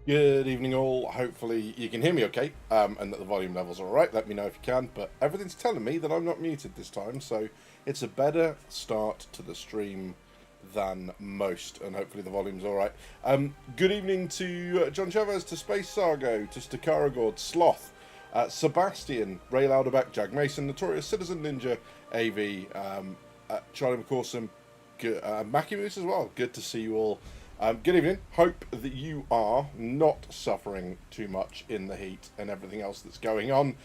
Good evening, all. Hopefully you can hear me okay, and that the volume levels are alright. Let me know if you can, but everything's telling me that I'm not muted this time, so it's a better start to the stream than most, and hopefully the volume's alright. Good evening to John Chavez, to Space Sargo, to Stakaragord, Sloth, Sebastian, Ray Louderbeck, Jag Mason, Notorious Citizen Ninja, AV, Charlie McCawsome, Mackie Moose as well. Good to see you all. Good evening. Hope that you are not suffering too much in the heat and everything else that's going on.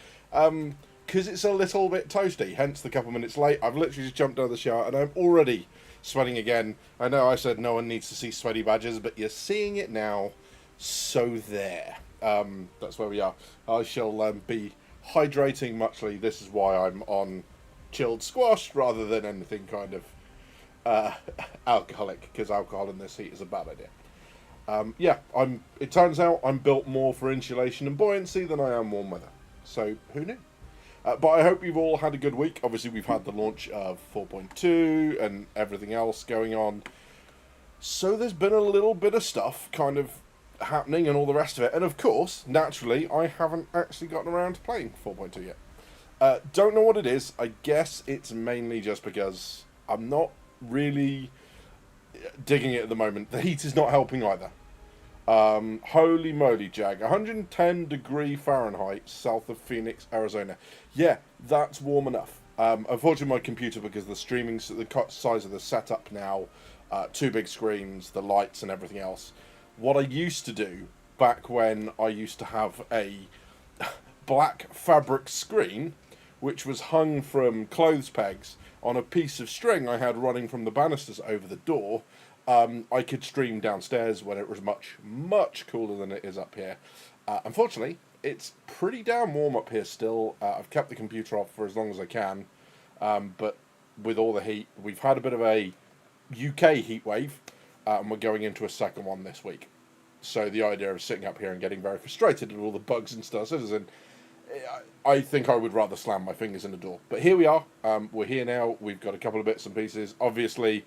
Because it's a little bit toasty, hence the couple minutes late. I've literally just jumped out of the shower and I'm already sweating again. I know I said no one needs to see sweaty badgers, but you're seeing it now, so there. That's where we are. I shall be hydrating muchly. This is why I'm on chilled squash rather than anything kind of alcoholic, because alcohol in this heat is a bad idea. Yeah, it turns out I'm built more for insulation and buoyancy than I am warm weather. So who knew? But I hope you've all had a good week. Obviously, we've had the launch of 4.2 and everything else going on. So there's been a little bit of stuff kind of happening and all the rest of it. And of course, naturally, I haven't actually gotten around to playing 4.2 yet. Don't know what it is. I guess it's mainly just because I'm not really digging it at the moment. The heat is not helping either. Holy moly, Jag. 110 degree Fahrenheit south of Phoenix, Arizona. Yeah, that's warm enough. Unfortunately, my computer, because the streaming, the size of the setup now, two big screens, the lights and everything else. What I used to do back when I used to have a black fabric screen, which was hung from clothes pegs on a piece of string I had running from the banisters over the door, I could stream downstairs when it was much, much cooler than it is up here. Unfortunately, it's pretty damn warm up here still. I've kept the computer off for as long as I can, but with all the heat, we've had a bit of a UK heat wave, and we're going into a second one this week. So the idea of sitting up here and getting very frustrated at all the bugs and Star Citizen, I think I would rather slam my fingers in the door. But here we are. We're here now. We've got a couple of bits and pieces. Obviously,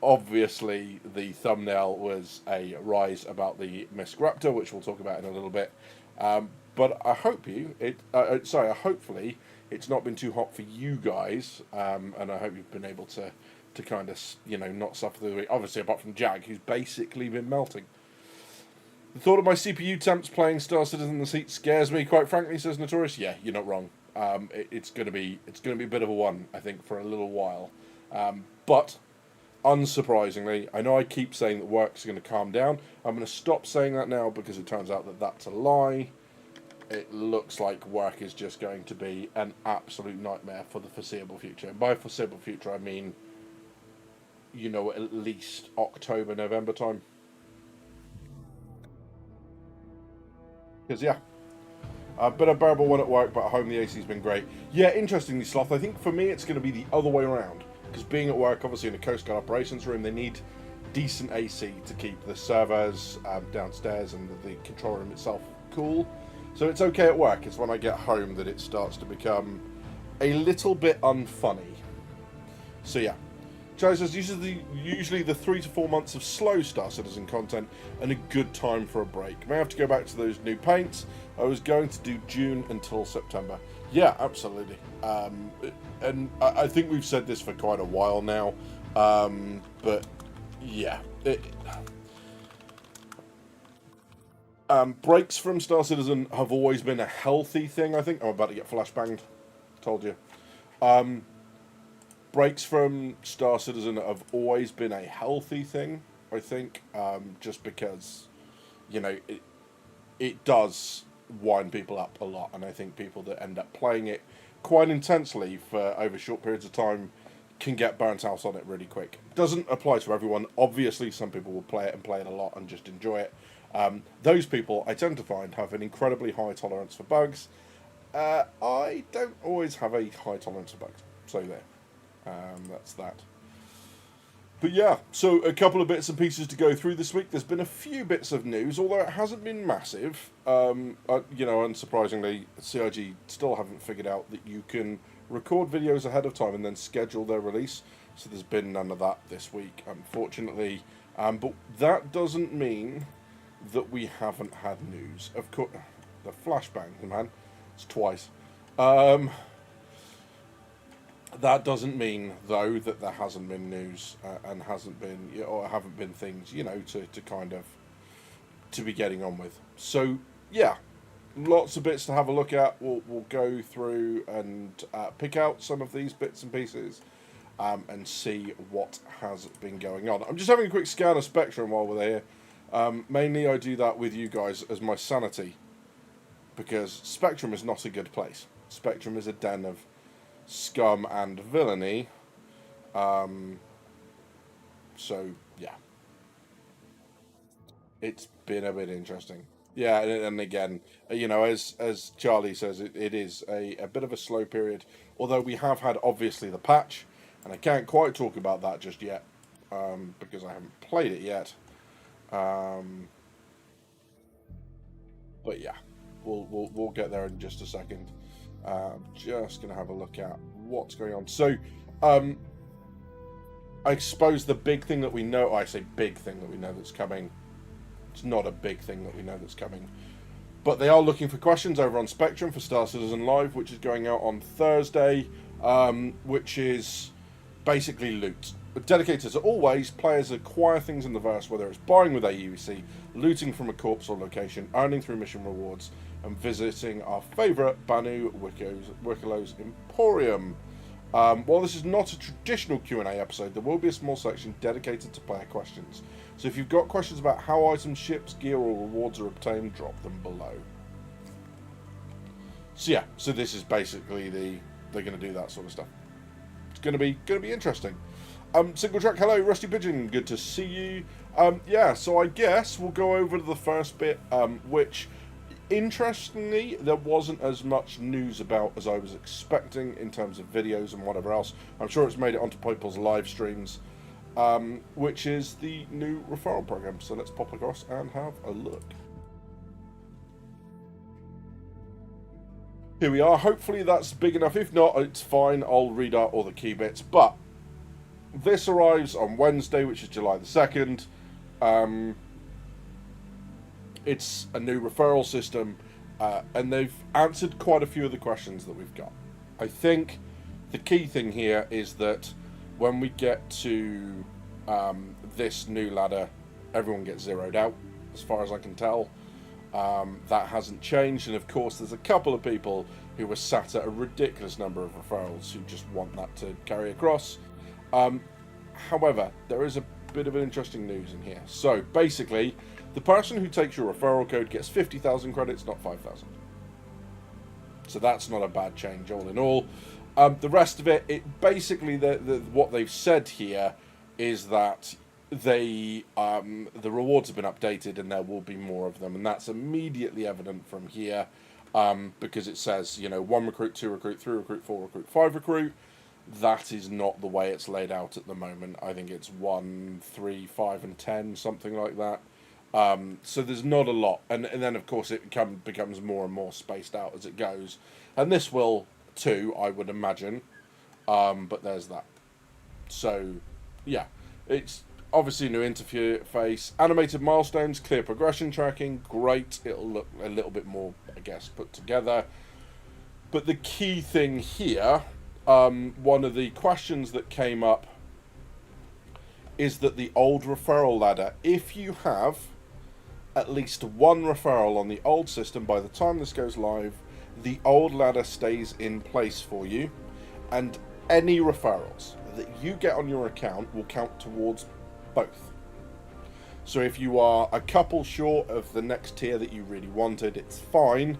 the thumbnail was a rise about the MISC Raptor, which we'll talk about in a little bit. But I hope hopefully it's not been too hot for you guys, and I hope you've been able to kind of, not suffer through the week. Obviously, apart from Jag, who's basically been melting. The thought of my CPU temps playing Star Citizen in the seat scares me, quite frankly, says Notorious. Yeah, you're not wrong. It's gonna be a bit of a one, I think, for a little while. But unsurprisingly, I know I keep saying that work's going to calm down. I'm going to stop saying that now because it turns out that that's a lie. It looks like work is just going to be an absolute nightmare for the foreseeable future. And by foreseeable future, I mean, at least October, November time. Because, yeah, a bit of bearable one at work, but at home the AC's been great. Yeah, interestingly, Sloth, I think for me it's going to be the other way around. Because being at work, obviously in a Coast Guard operations room, they need decent AC to keep the servers downstairs and the control room itself cool. So it's okay at work. It's when I get home that it starts to become a little bit unfunny. So yeah. Charlie says, usually the 3 to 4 months of slow Star Citizen content and a good time for a break. May have to go back to those new paints. I was going to do June until September. Yeah, absolutely. And I think we've said this for quite a while now. But yeah. Breaks from Star Citizen have always been a healthy thing, I think. I'm about to get flashbanged. Told you. Breaks from Star Citizen have always been a healthy thing, I think, just because, it does wind people up a lot, and I think people that end up playing it quite intensely for over short periods of time can get burnt out on it really quick. Doesn't apply to everyone. Obviously, some people will play it a lot and just enjoy it. Those people, I tend to find, have an incredibly high tolerance for bugs. I don't always have a high tolerance for bugs, so there. That's that. But yeah, so a couple of bits and pieces to go through this week. There's been a few bits of news, although it hasn't been massive. Unsurprisingly, CIG still haven't figured out that you can record videos ahead of time and then schedule their release. So there's been none of that this week, unfortunately. But that doesn't mean that we haven't had news. Of course, the flashbang, man, it's twice. Um, that doesn't mean though that there hasn't been news and hasn't been or haven't been things to kind of to be getting on with. So yeah, lots of bits to have a look at. We'll go through and pick out some of these bits and pieces. And see what has been going on. I'm just having a quick scan of Spectrum while we're here. Mainly I do that with you guys as my sanity, because Spectrum is not a good place. Spectrum is a den of scum and villainy. So, yeah. It's been a bit interesting. Yeah, and again, as Charlie says, it is a bit of a slow period. Although we have had, obviously, the patch, and I can't quite talk about that just yet, because I haven't played it yet. But yeah, we'll get there in just a second. Just gonna have a look at what's going on. So, I suppose the big thing that we know, I say big thing that we know that's coming. It's not a big thing that we know that's coming. But they are looking for questions over on Spectrum for Star Citizen Live, which is going out on Thursday, which is basically loot. Dedicated as always, players acquire things in the verse, whether it's buying with AUC, looting from a corpse or location, earning through mission rewards, and visiting our favourite Banu Wikelo's Emporium. While this is not a traditional Q&A episode, there will be a small section dedicated to player questions. So if you've got questions about how items, ships, gear, or rewards are obtained, drop them below. So yeah, so this is basically they're going to do that sort of stuff. It's going to be interesting. Single track, hello, Rusty Pigeon, good to see you. Yeah, so I guess we'll go over to the first bit, which, interestingly, there wasn't as much news about as I was expecting in terms of videos and whatever else. I'm sure it's made it onto people's live streams, which is the new referral program. So let's pop across and have a look. Here we are. Hopefully that's big enough. If not, it's fine. I'll read out all the key bits. But this arrives on Wednesday, which is July the 2nd. It's a new referral system, and they've answered quite a few of the questions that we've got. I think the key thing here is that when we get to this new ladder, everyone gets zeroed out, as far as I can tell. That hasn't changed, and of course there's a couple of people who were sat at a ridiculous number of referrals who just want that to carry across. However, there is a bit of an interesting news in here. So basically, the person who takes your referral code gets 50,000 credits, not 5,000. So that's not a bad change all in all. The rest of it basically, what they've said here is that the rewards have been updated and there will be more of them, and that's immediately evident from here, because it says 1 recruit, 2 recruit, 3 recruit, 4 recruit, 5 recruit. That is not the way it's laid out at the moment. I think it's 1, 3, 5, and 10, something like that. So there's not a lot, and then of course it becomes more and more spaced out as it goes, and this will too, I would imagine. But there's that. So yeah, it's obviously a new interface, animated milestones, clear progression tracking, great. It'll look a little bit more, I guess, put together. But the key thing here, one of the questions that came up is that the old referral ladder, if you have at least 1 referral on the old system by the time this goes live, the old ladder stays in place for you, and any referrals that you get on your account will count towards both. So if you are a couple short of the next tier that you really wanted, it's fine.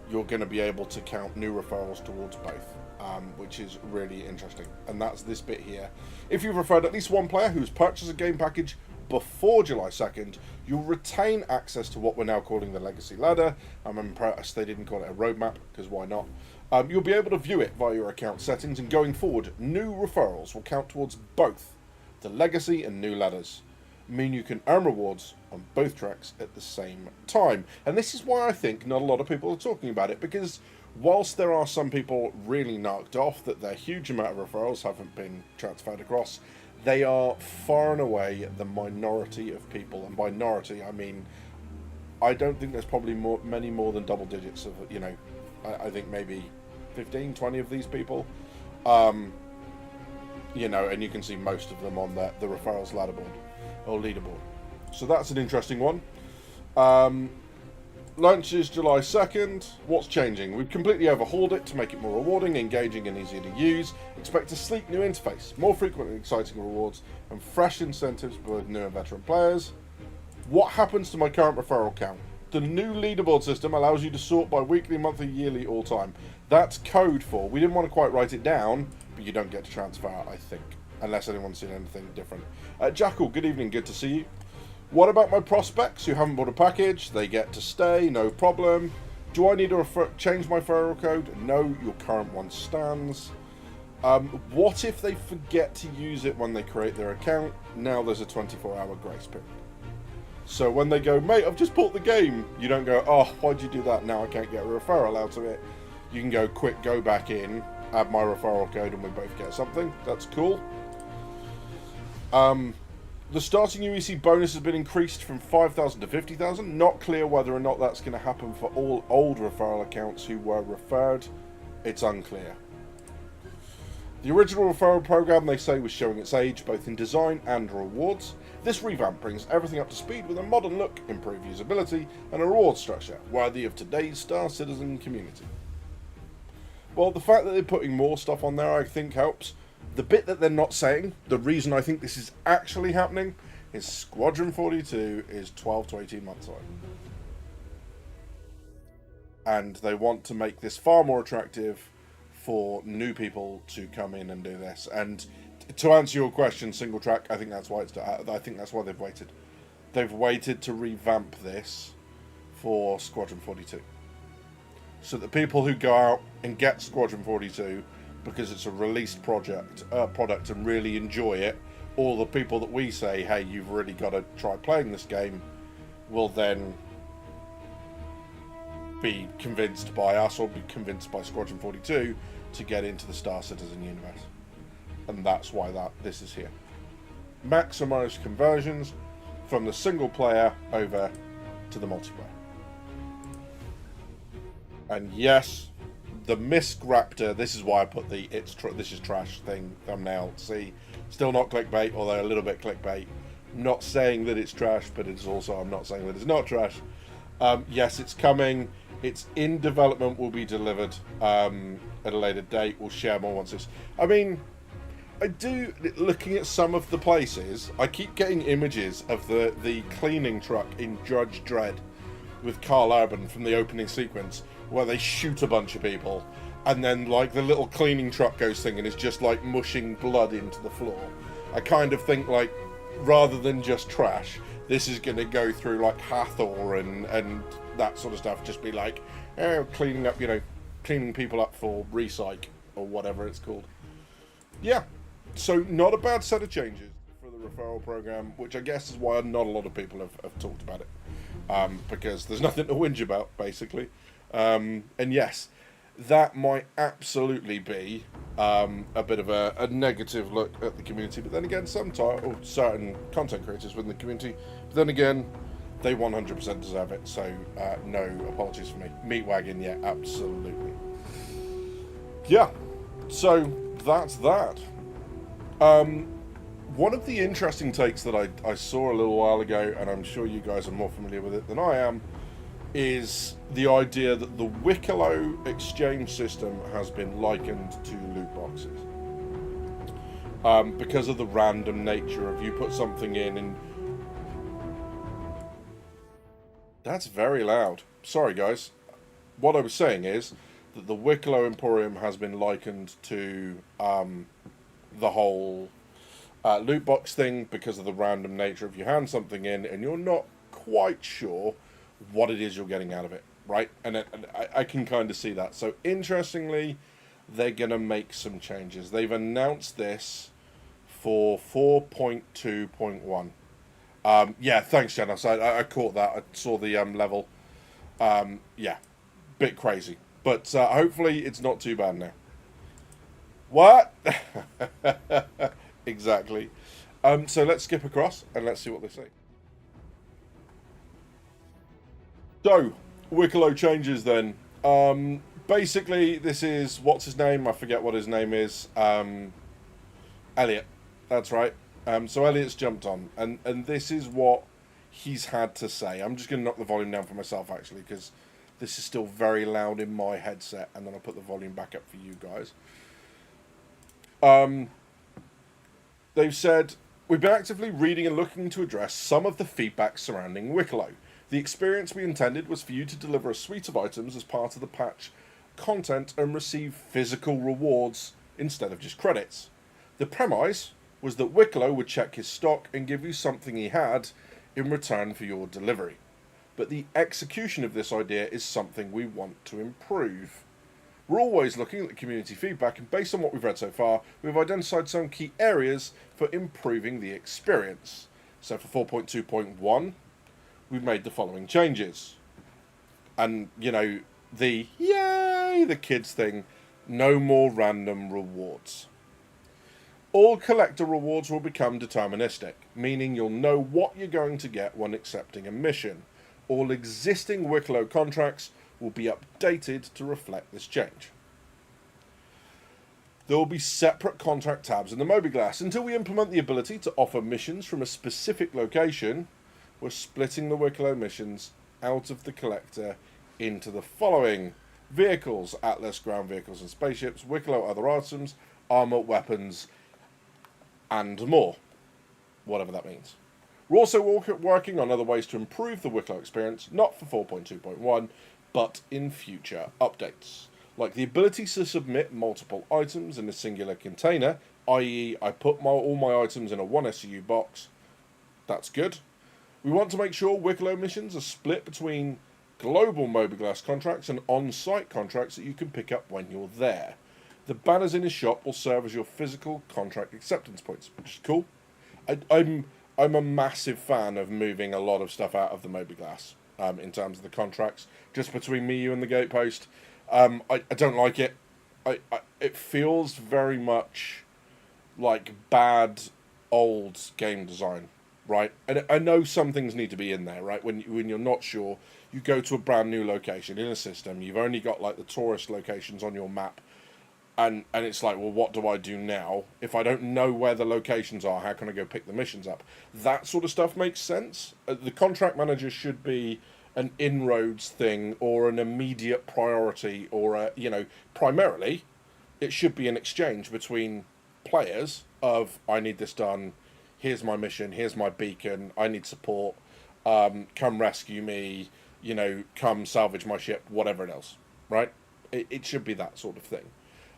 You're going to be able to count new referrals towards both, which is really interesting. And that's this bit here. If you've referred at least 1 player who's purchased a game package before July 2nd, you'll retain access to what we're now calling the Legacy Ladder. I'm impressed they didn't call it a roadmap, because why not? You'll be able to view it via your account settings, and going forward, new referrals will count towards both the Legacy and new ladders, mean you can earn rewards on both tracks at the same time. And this is why I think not a lot of people are talking about it, because whilst there are some people really knocked off that their huge amount of referrals haven't been transferred across, they are far and away the minority of people, and by minority I mean I don't think there's probably many more than double digits of, you know, I think maybe 15, 20 of these people. You know, and you can see most of them on the referrals ladderboard or leaderboard. So that's an interesting one. Launches July 2nd. What's changing? We've completely overhauled it to make it more rewarding, engaging, and easier to use. Expect a sleek new interface, more frequent and exciting rewards, and fresh incentives for both new and veteran players. What happens to my current referral count? The new leaderboard system allows you to sort by weekly, monthly, yearly, all time. That's code for. We didn't want to quite write it down, but you don't get to transfer, I think, unless anyone's seen anything different. Jackal, good evening, good to see you. What about my prospects who haven't bought a package? They get to stay, no problem. Do I need to change my referral code? No, your current one stands. What if they forget to use it when they create their account? Now there's a 24-hour grace period. So when they go, mate, I've just bought the game, you don't go, oh, why'd you do that? Now I can't get a referral out of it. You can go, quick, go back in, add my referral code, and we both get something. That's cool. The starting UEC bonus has been increased from 5,000 to 50,000. Not clear whether or not that's going to happen for all old referral accounts who were referred. It's unclear. The original referral program, they say, was showing its age, both in design and rewards. This revamp brings everything up to speed with a modern look, improved usability, and a reward structure worthy of today's Star Citizen community. Well, the fact that they're putting more stuff on there, I think, helps. The bit that they're not saying, the reason I think this is actually happening, is Squadron 42 is 12 to 18 months away. And they want to make this far more attractive for new people to come in and do this. And to answer your question, single track, I think that's why they've waited. They've waited to revamp this for Squadron 42. So that people who go out and get Squadron 42 because it's a released product and really enjoy it, or the people that we say, hey, you've really got to try playing this game, will then be convinced by us or be convinced by Squadron 42 to get into the Star Citizen universe. And that's why this is here. Maximize conversions from the single player over to the multiplayer. And yes, the MISC Raptor, this is why I put the this is trash thing thumbnail. See, still not clickbait, although a little bit clickbait. Not saying that it's trash, but it's also, I'm not saying that it's not trash. Yes, it's coming. It's in development, will be delivered at a later date. We'll share more once it's... I mean, I do, looking at some of the places, I keep getting images of the cleaning truck in Judge Dredd with Carl Urban from the opening sequence, where they shoot a bunch of people, and then like the little cleaning truck goes thing and is just like mushing blood into the floor. I kind of think, like, rather than just trash, this is going to go through like Hathor and that sort of stuff, just be like, oh, cleaning up, you know, cleaning people up for recyc or whatever it's called. Yeah, so not a bad set of changes for the referral program, which I guess is why not a lot of people have talked about it, because there's nothing to whinge about, basically. And yes, that might absolutely be a bit of a negative look at the community, but then again, certain content creators within the community, but then again, they 100% deserve it, so no apologies for me. Meatwagon, yeah, absolutely. Yeah, so that's that. One of the interesting takes that I saw a little while ago, and I'm sure you guys are more familiar with it than I am, is the idea that the Wikelo exchange system has been likened to loot boxes. Because of the random nature of you put something in and... That's very loud. Sorry, guys. What I was saying is that the Wikelo Emporium has been likened to the whole loot box thing because of the random nature of you hand something in and you're not quite sure what it is you're getting out of it, right? And I can kind of see that. So interestingly, they're going to make some changes. They've announced this for 4.2.1. Yeah, thanks, Janice. I caught that. I saw the level. Yeah, bit crazy. But hopefully it's not too bad now. What? Exactly. So let's skip across and let's see what they say. So, Wikelo Changes then. Basically, this is, what's his name? I forget what his name is. Elliot. That's right. So Elliot's jumped on, and this is what he's had to say. I'm just going to knock the volume down for myself, actually, because this is still very loud in my headset, and then I'll put the volume back up for you guys. They've said, we've been actively reading and looking to address some of the feedback surrounding Wikelo. The experience we intended was for you to deliver a suite of items as part of the patch content and receive physical rewards instead of just credits. The premise was that Wikelo would check his stock and give you something he had in return for your delivery. But the execution of this idea is something we want to improve. We're always looking at the community feedback, and based on what we've read so far, we've identified some key areas for improving the experience. So for 4.2.1, we've made the following changes. And, you know, the yay, the kids thing, no more random rewards. All collector rewards will become deterministic, meaning you'll know what you're going to get when accepting a mission. All existing Wikelo contracts will be updated to reflect this change. There will be separate contract tabs in the Mobiglass. Until we implement the ability to offer missions from a specific location, we're splitting the Wikelo missions out of the collector into the following: vehicles, Atlas, ground vehicles and spaceships, Wikelo other items, armor, weapons, and more. Whatever that means. We're also working on other ways to improve the Wikelo experience, not for 4.2.1, but in future updates. Like the ability to submit multiple items in a singular container, i.e. I put all my items in a 1SU box. That's good. We want to make sure Wikelo missions are split between global Mobiglass contracts and on-site contracts that you can pick up when you're there. The banners in his shop will serve as your physical contract acceptance points, which is cool. I'm a massive fan of moving a lot of stuff out of the Mobiglass in terms of the contracts, just between me, you, and the gatepost. I don't like it. It feels very much like bad old game design, right? And I know some things need to be in there, right? When you're not sure, you go to a brand new location in a system. You've only got like the tourist locations on your map. And it's like, well, what do I do now? If I don't know where the locations are, how can I go pick the missions up? That sort of stuff makes sense. The contract manager should be an inroads thing or an immediate priority or, primarily, it should be an exchange between players of, I need this done, here's my mission, here's my beacon, I need support, come rescue me, come salvage my ship, whatever else, right? It should be that sort of thing.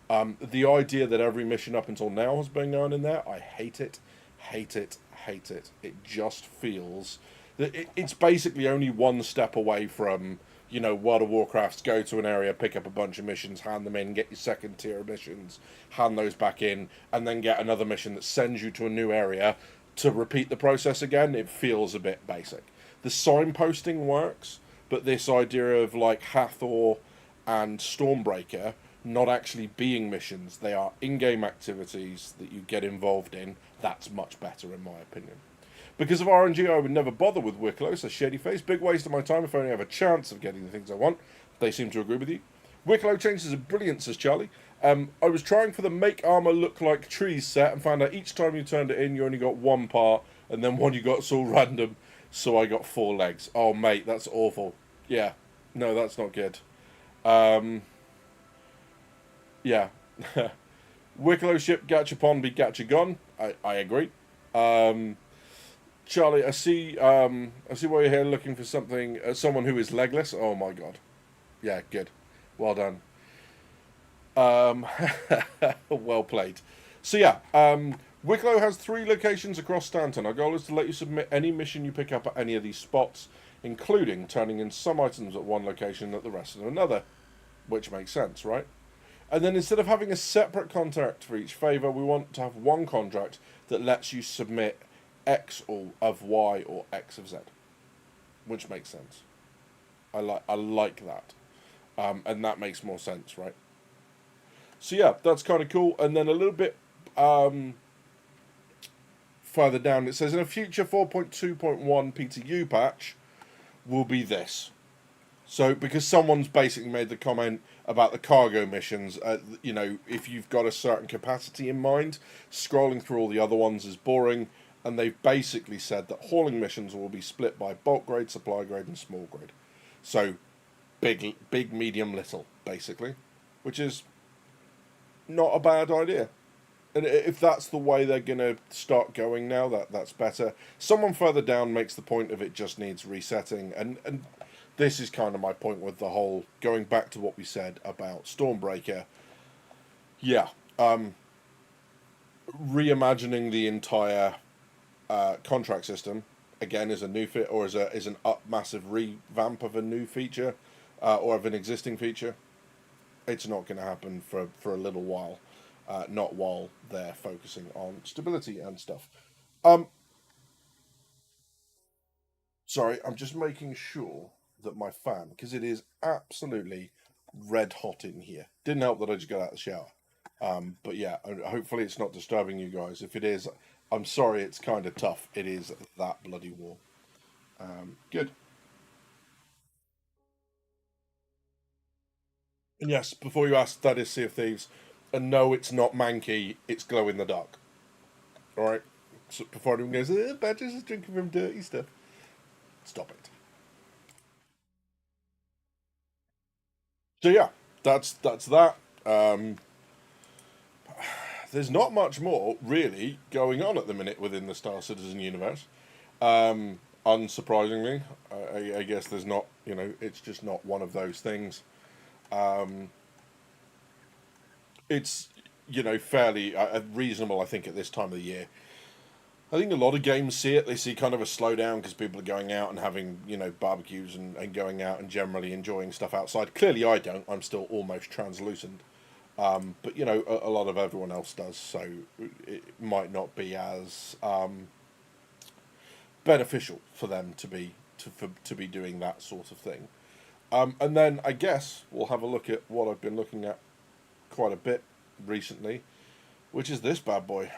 The idea that every mission up until now has been going in there, I hate it, hate it, hate it. It just feels that it's basically only one step away from, World of Warcraft's go to an area, pick up a bunch of missions, hand them in, get your second tier missions, hand those back in, and then get another mission that sends you to a new area to repeat the process again. It feels a bit basic. The signposting works, but this idea of like Hathor and Stormbreaker not actually being missions, they are in-game activities that you get involved in, that's much better in my opinion. Because of RNG, I would never bother with Wikelo, so Shady Face, big waste of my time if I only have a chance of getting the things I want. They seem to agree with you. Wikelo Changes are brilliant, says Charlie. I was trying for the make armor look like trees set and found out each time you turned it in, you only got one part, and then one you got's all random, so I got 4 legs. Oh, mate, that's awful. Yeah, no, that's not good. Yeah. Wikelo ship, Gachapon be Gachagone. I agree. Charlie, I see why you're here looking for something, someone who is legless. Oh my god. Yeah, good. Well done. Well played. So yeah, Wikelo has 3 locations across Stanton. Our goal is to let you submit any mission you pick up at any of these spots, including turning in some items at one location at the rest at another. Which makes sense, right? And then instead of having a separate contract for each favour, we want to have one contract that lets you submit X of Y or X of Z. Which makes sense. I like that. And that makes more sense, right? So yeah, that's kind of cool. And then a little bit further down, it says, in a future 4.2.1 PTU patch will be this. So, because someone's basically made the comment about the cargo missions, if you've got a certain capacity in mind, scrolling through all the other ones is boring, and they've basically said that hauling missions will be split by bulk grade, supply grade, and small grade. So, big, medium, little, basically, which is not a bad idea. And if that's the way they're going to start going now, that's better. Someone further down makes the point of it just needs resetting, and this is kind of my point with the whole going back to what we said about Stormbreaker. Yeah, reimagining the entire contract system again is a new fit or is an up massive revamp of a new feature or of an existing feature. It's not going to happen for a little while. Not while they're focusing on stability and stuff. Um, Sorry, I'm just making sure that my fan, because it is absolutely red hot in here. Didn't help that I just got out of the shower. But yeah, hopefully it's not disturbing you guys. If it is, I'm sorry, it's kind of tough. It is that bloody warm. Good. And yes, before you ask, that is Sea of Thieves. And no, it's not manky, it's glow in the dark. Alright? So before anyone goes, Badger's is drinking from dirty stuff. Stop it. So yeah, that's that. There's not much more really going on at the minute within the Star Citizen universe. Unsurprisingly, I guess there's not. It's just not one of those things. Um, it's fairly reasonable, I think, at this time of the year. I think a lot of games see it. They see kind of a slowdown because people are going out and having barbecues and going out and generally enjoying stuff outside. Clearly, I don't. I'm still almost translucent. But a lot of everyone else does, so it might not be as beneficial for them to be doing that sort of thing. And then I guess we'll have a look at what I've been looking at quite a bit recently, which is this bad boy.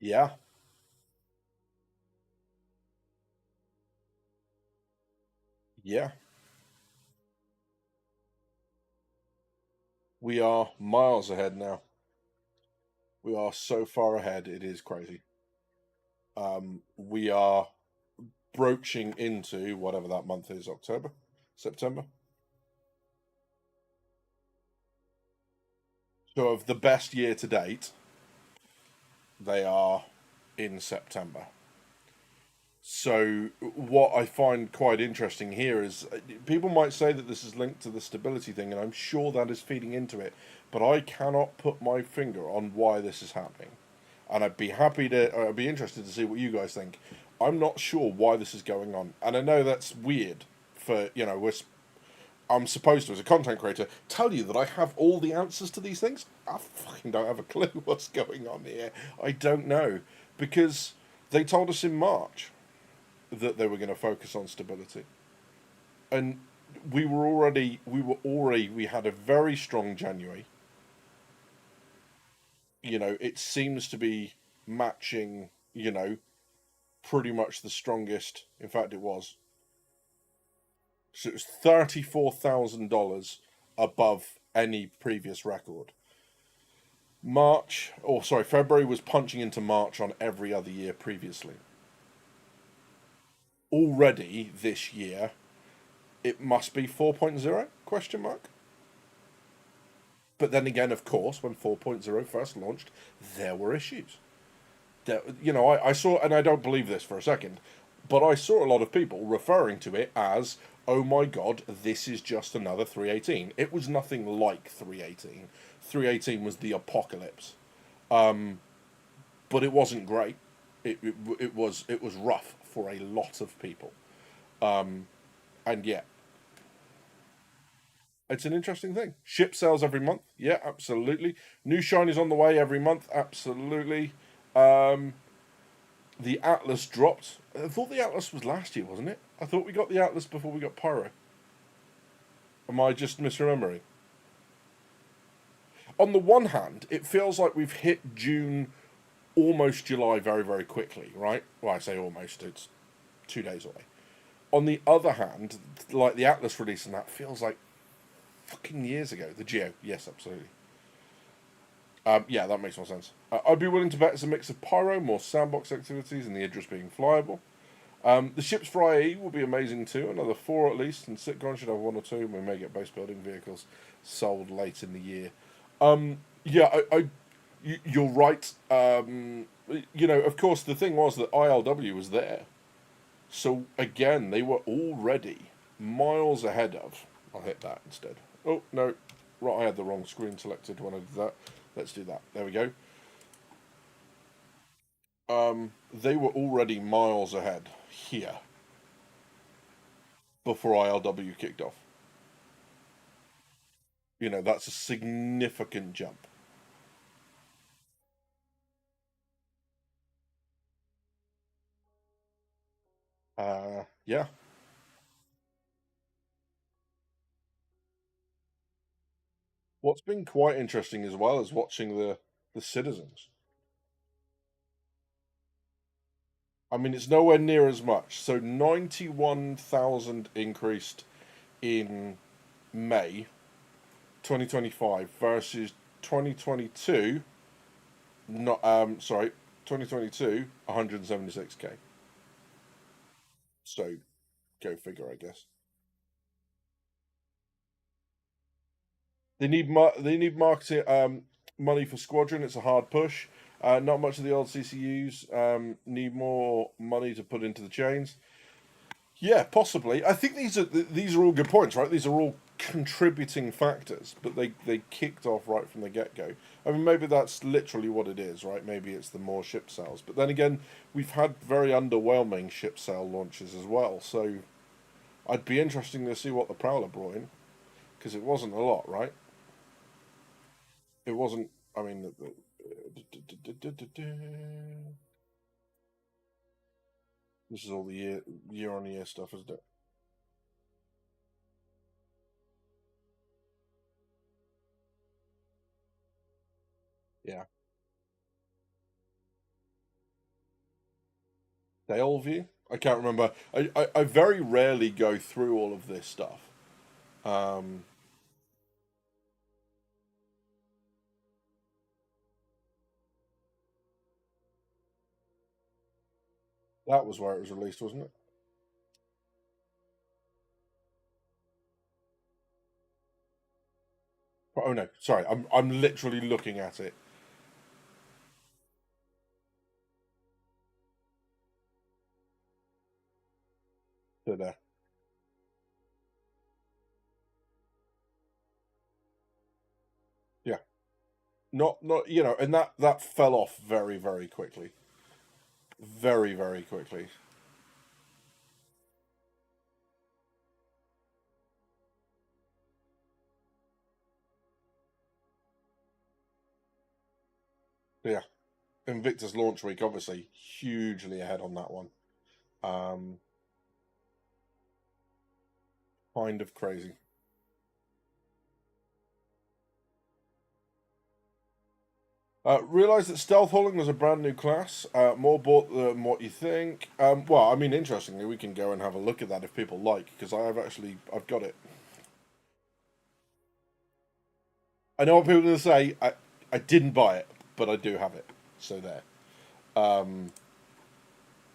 Yeah, yeah, we are miles ahead now. We are so far ahead, it is crazy. We are broaching into whatever that month is, October, September. So of the best year to date, they are in September. So what I find quite interesting here is people might say that this is linked to the stability thing, and I'm sure that is feeding into it, but I cannot put my finger on why this is happening. And I'd be interested to see what you guys think. I'm not sure why this is going on, and I know that's weird for I'm supposed to, as a content creator, tell you that I have all the answers to these things. I fucking don't have a clue what's going on here. I don't know because they told us in March that they were going to focus on stability, and we had a very strong January. It seems to be matching. Pretty much the strongest. In fact, it was. So it was $34,000 above any previous record. February was punching into March on every other year previously. Already this year, it must be 4.0 question mark. But then again, of course, when 4.0 first launched, there were issues. I saw, and I don't believe this for a second, but I saw a lot of people referring to it as, oh my god, this is just another 318. It was nothing like 318. 318 was the apocalypse. But it wasn't great. It was rough for a lot of people. And yeah, it's an interesting thing. Ship sales every month. Yeah, absolutely. New shinies on the way every month. Absolutely. Um, the Atlas dropped. I thought the Atlas was last year, wasn't it? I thought we got the Atlas before we got Pyro. Am I just misremembering? On the one hand, it feels like we've hit June almost July very, very quickly, right? Well, I say almost, it's 2 days away. On the other hand, like the Atlas release and that feels like fucking years ago. The Geo, yes, absolutely. Yeah, that makes more sense. I'd be willing to bet it's a mix of pyro, more sandbox activities, and the Idris being flyable. The ships for IE will be amazing too, another 4 at least, and Sitcon should have 1 or 2, and we may get base building vehicles sold late in the year. Yeah, you're right. Of course, the thing was that ILW was there. So again, they were already miles ahead of. I'll hit that instead. Oh, no. Right, I had the wrong screen selected when I did that. Let's do that. There we go. They were already miles ahead here before ILW kicked off. That's a significant jump. Yeah. What's been quite interesting as well is watching the citizens. I mean, it's nowhere near as much. So 91,000 increased in May 2025 versus 2022. Not sorry, 2022 176k. So go figure, I guess. They need marketing money for Squadron. It's a hard push. Not much of the old CCUs need more money to put into the chains. Yeah, possibly. I think these are all good points, right? These are all contributing factors, but they kicked off right from the get go. I mean, maybe that's literally what it is, right? Maybe it's the more ship sales, but then again, we've had very underwhelming ship sale launches as well. So I'd be interesting to see what the Prowler brought in because it wasn't a lot, right? It wasn't. I mean, this is all the year on year stuff, isn't it? Yeah. Daleview? I can't remember. I very rarely go through all of this stuff. Um, that was where it was released, wasn't it? Oh no, sorry. I'm literally looking at it. There. Yeah. Not and that fell off very very quickly. Very very quickly. Yeah. Invictus launch week, obviously hugely ahead on that one. Um, kind of crazy. Realised that stealth hauling was a brand new class, more bought than what you think. Well, I mean, interestingly, we can go and have a look at that if people like, because I've got it. I know what people are going to say. I didn't buy it, but I do have it. So there. Um,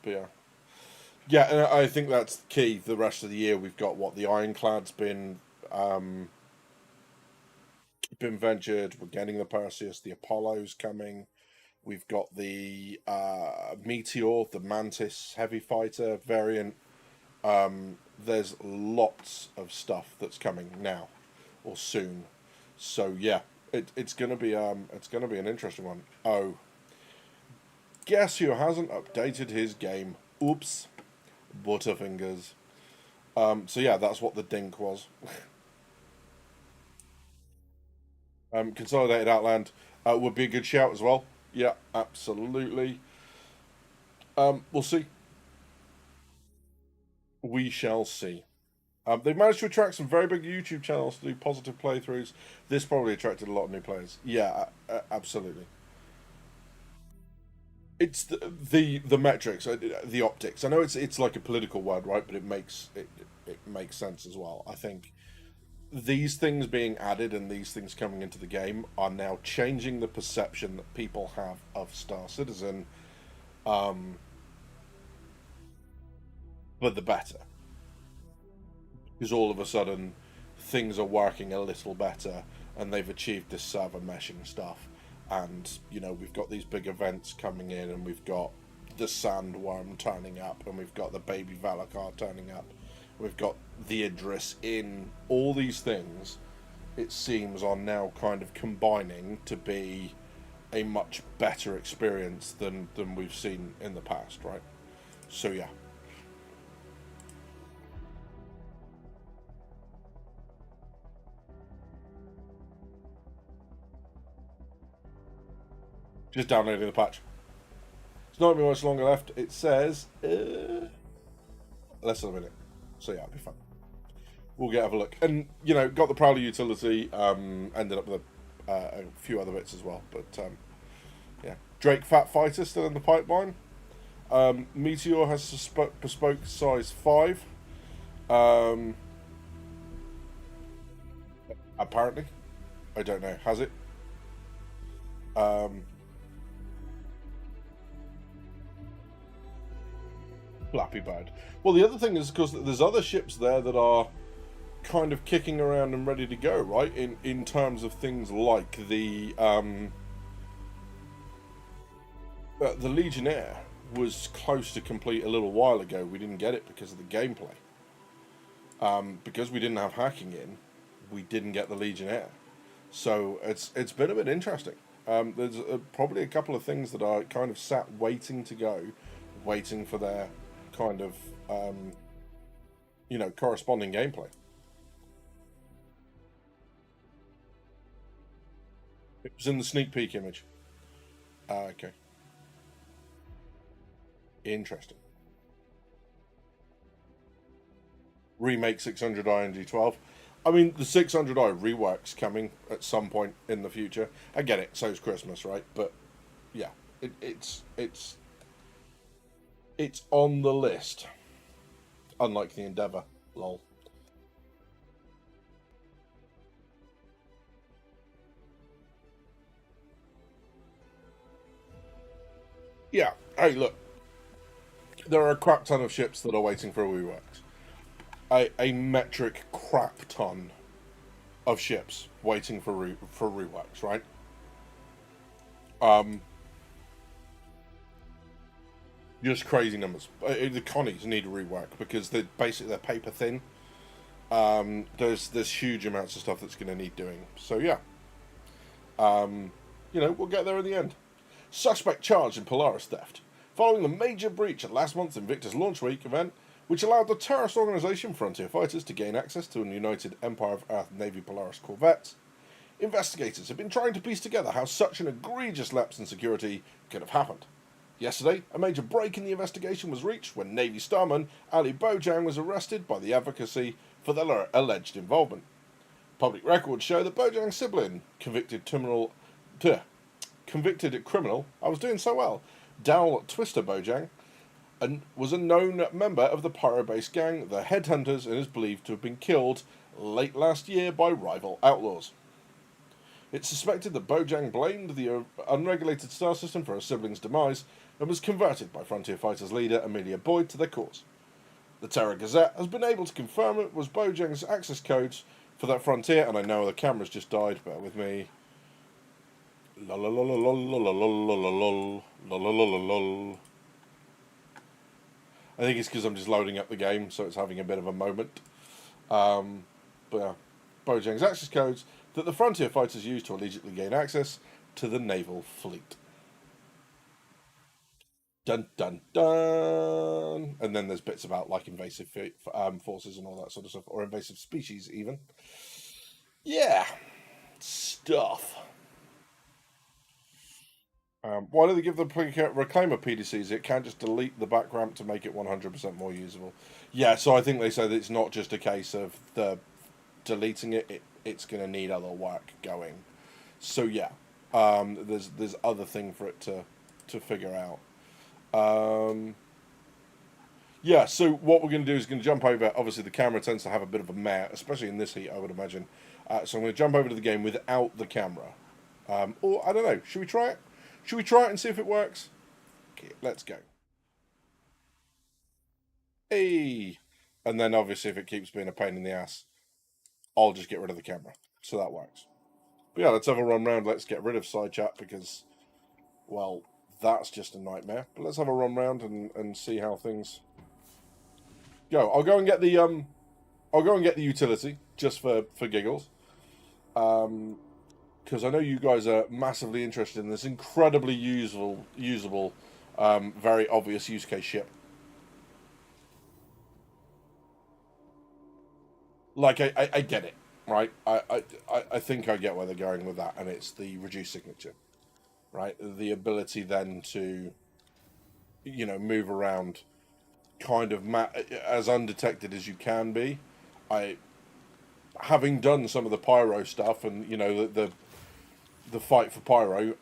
but yeah, yeah, and I think that's key. The rest of the year, we've got what the Ironclad's been ventured. We're getting the Perseus, the Apollo's coming. We've got the Meteor, the Mantis heavy fighter variant. There's lots of stuff that's coming now or soon. So yeah, it's gonna be an interesting one. Oh, guess who hasn't updated his game? Oops, Butterfingers. So yeah, that's what the dink was. Consolidated Outland would be a good shout as well. Yeah, absolutely. We'll see. We shall see. They've managed to attract some very big YouTube channels to do positive playthroughs. This probably attracted a lot of new players. Yeah, absolutely. It's the metrics, the optics. I know it's like a political word, right? But it makes sense as well. I think these things being added and these things coming into the game are now changing the perception that people have of Star Citizen, um, for the better. Because all of a sudden things are working a little better and they've achieved this server meshing stuff. And, we've got these big events coming in and we've got the sandworm turning up and we've got the baby Valakar turning up. We've got the Idris in. All these things, it seems, are now kind of combining to be a much better experience than we've seen in the past, right? So yeah. Just downloading the patch. It's not been much longer left. It says less than a minute. So yeah, it'll be fun. We'll have a look. And, got the Prowler utility, ended up with a few other bits as well. But, yeah. Drake Fat Fighter still in the pipeline. Meteor has a bespoke size 5. Um, apparently. I don't know. Has it? Um, Flappy Bird. Well, the other thing is, of course, that there's other ships there that are kind of kicking around and ready to go, right? In terms of things like the Legionnaire was close to complete a little while ago. We didn't get it because of the gameplay. Because we didn't have hacking in, we didn't get the Legionnaire. So it's been a bit interesting. There's probably a couple of things that are kind of sat waiting to go, waiting for their kind of corresponding gameplay. It was in the sneak peek image. Okay, interesting. Remake 600i and G12. I mean, the 600i rework's coming at some point in the future. I get it. So's Christmas, right? But yeah, it's on the list. Unlike the Endeavour, lol. Yeah. Hey, look. There are a crap ton of ships that are waiting for reworks. A metric crap ton of ships waiting for reworks, right? Um, just crazy numbers. The Connies need a rework because they're paper thin. There's huge amounts of stuff that's going to need doing. So yeah, we'll get there in the end. Suspect charged in Polaris theft following the major breach at last month's Invictus Launch Week event, which allowed the terrorist organisation Frontier Fighters to gain access to a United Empire of Earth Navy Polaris corvette. Investigators have been trying to piece together how such an egregious lapse in security could have happened. Yesterday, a major break in the investigation was reached when Navy starman Ali Bojang was arrested by the advocacy for their alleged involvement. Public records show that Bojang's sibling, convicted criminal, I was doing so well, Dal Twister Bojang, and was a known member of the pyro-based gang, the Headhunters, and is believed to have been killed late last year by rival outlaws. It's suspected that Bojang blamed the unregulated star system for her sibling's demise and was converted by Frontier Fighters leader Amelia Boyd to their cause. The Terra Gazette has been able to confirm it was Bojang's access codes for that frontier, and I know the camera's just died, bear with me. La la la la la la la la la la la la la la. I think it's because I'm just loading up the game, so it's having a bit of a moment. But yeah, Bojang's access codes that the Frontier Fighters used to allegedly gain access to the naval fleet. Dun dun dun. And then there's bits about like invasive forces and all that sort of stuff, or invasive species even. Yeah, stuff. Why do they give the Reclaimer PDCs? It can't just delete the back ramp to make it 100% more usable. Yeah, so I think they say that it's not just a case of the deleting it's going to need other work going. So yeah, there's other thing for it to figure out. Yeah, so what we're going to do is going to jump over. Obviously, the camera tends to have a bit of a mare, especially in this heat, I would imagine. So I'm going to jump over to the game without the camera. Or, I don't know, should we try it? Should we try it and see if it works? Okay, let's go. Hey! And then, obviously, if it keeps being a pain in the ass, I'll just get rid of the camera. So that works. But yeah, let's have a run round. Let's get rid of side chat because, well, that's just a nightmare. But let's have a run round and see how things go. I'll go and get the utility just for giggles, because I know you guys are massively interested in this incredibly usable, very obvious use case ship. Like I get it, right? I think I get where they're going with that, and it's the reduced signature, right? The ability then to, move around kind of as undetected as you can be. Having done some of the pyro stuff and the fight for pyro,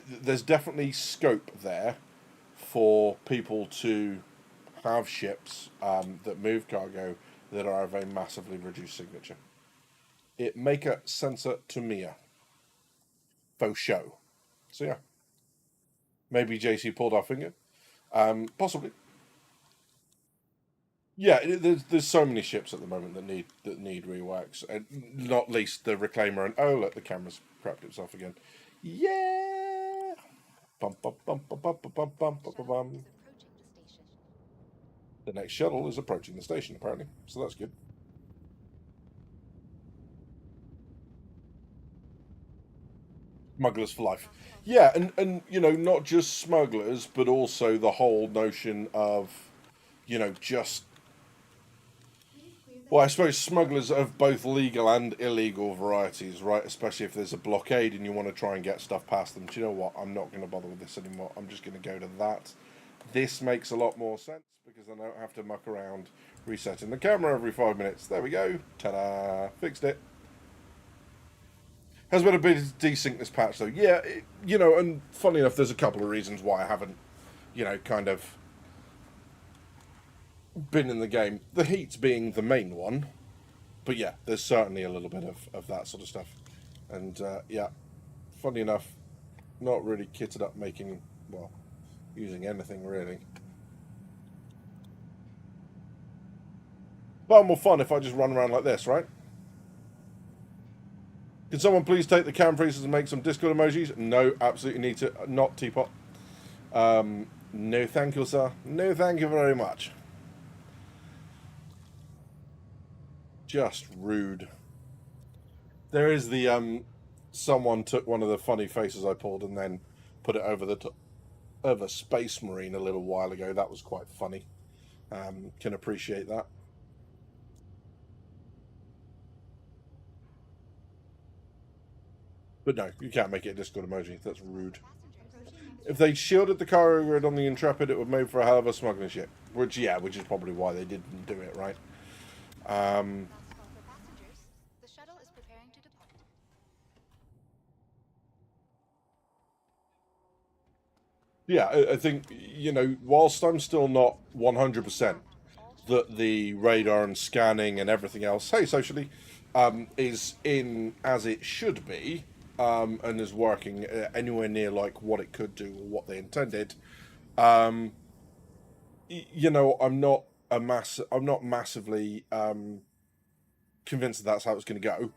there's definitely scope there for people to have ships that move cargo that are of a massively reduced signature. It make a sensor to me, faux show. So yeah, maybe JC pulled our finger, possibly. Yeah, there's so many ships at the moment that need reworks, and not least the Reclaimer. And oh look, the camera's crapped itself again. Yeah. Bum, bum, bum, bum, bum, bum, bum, bum, bum. The next shuttle is approaching the station, apparently, so that's good. Smugglers for life. Yeah, and not just smugglers, but also the whole notion of, just. Well, I suppose smugglers of both legal and illegal varieties, right? Especially if there's a blockade and you want to try and get stuff past them. Do you know what? I'm not going to bother with this anymore. I'm just going to go to that. This makes a lot more sense because I don't have to muck around resetting the camera every 5 minutes. There we go. Ta-da! Fixed it. Has been a bit desync this patch, though. Yeah, and funny enough, there's a couple of reasons why I haven't, kind of been in the game. The heat being the main one. But yeah, there's certainly a little bit of that sort of stuff. And yeah, funny enough, not really kitted up using anything really. Far more fun if I just run around like this, right? Can someone please take the cam presets and make some Discord emojis? No, absolutely need to. Not Teapot. No thank you, sir. No thank you very much. Just rude. There is the someone took one of the funny faces I pulled and then put it over the top of a Space Marine a little while ago. That was quite funny. Can appreciate that. But no, you can't make it a Discord emoji. That's rude. If they shielded the cargo grid on the Intrepid, it would make for a hell of a smuggling ship. Which is probably why they didn't do it, right? Yeah, I think, whilst I'm still not 100% that the radar and scanning and everything else, hey, socially, is in as it should be, and is working anywhere near like what it could do or what they intended, I'm not massively convinced that's how it's going to go.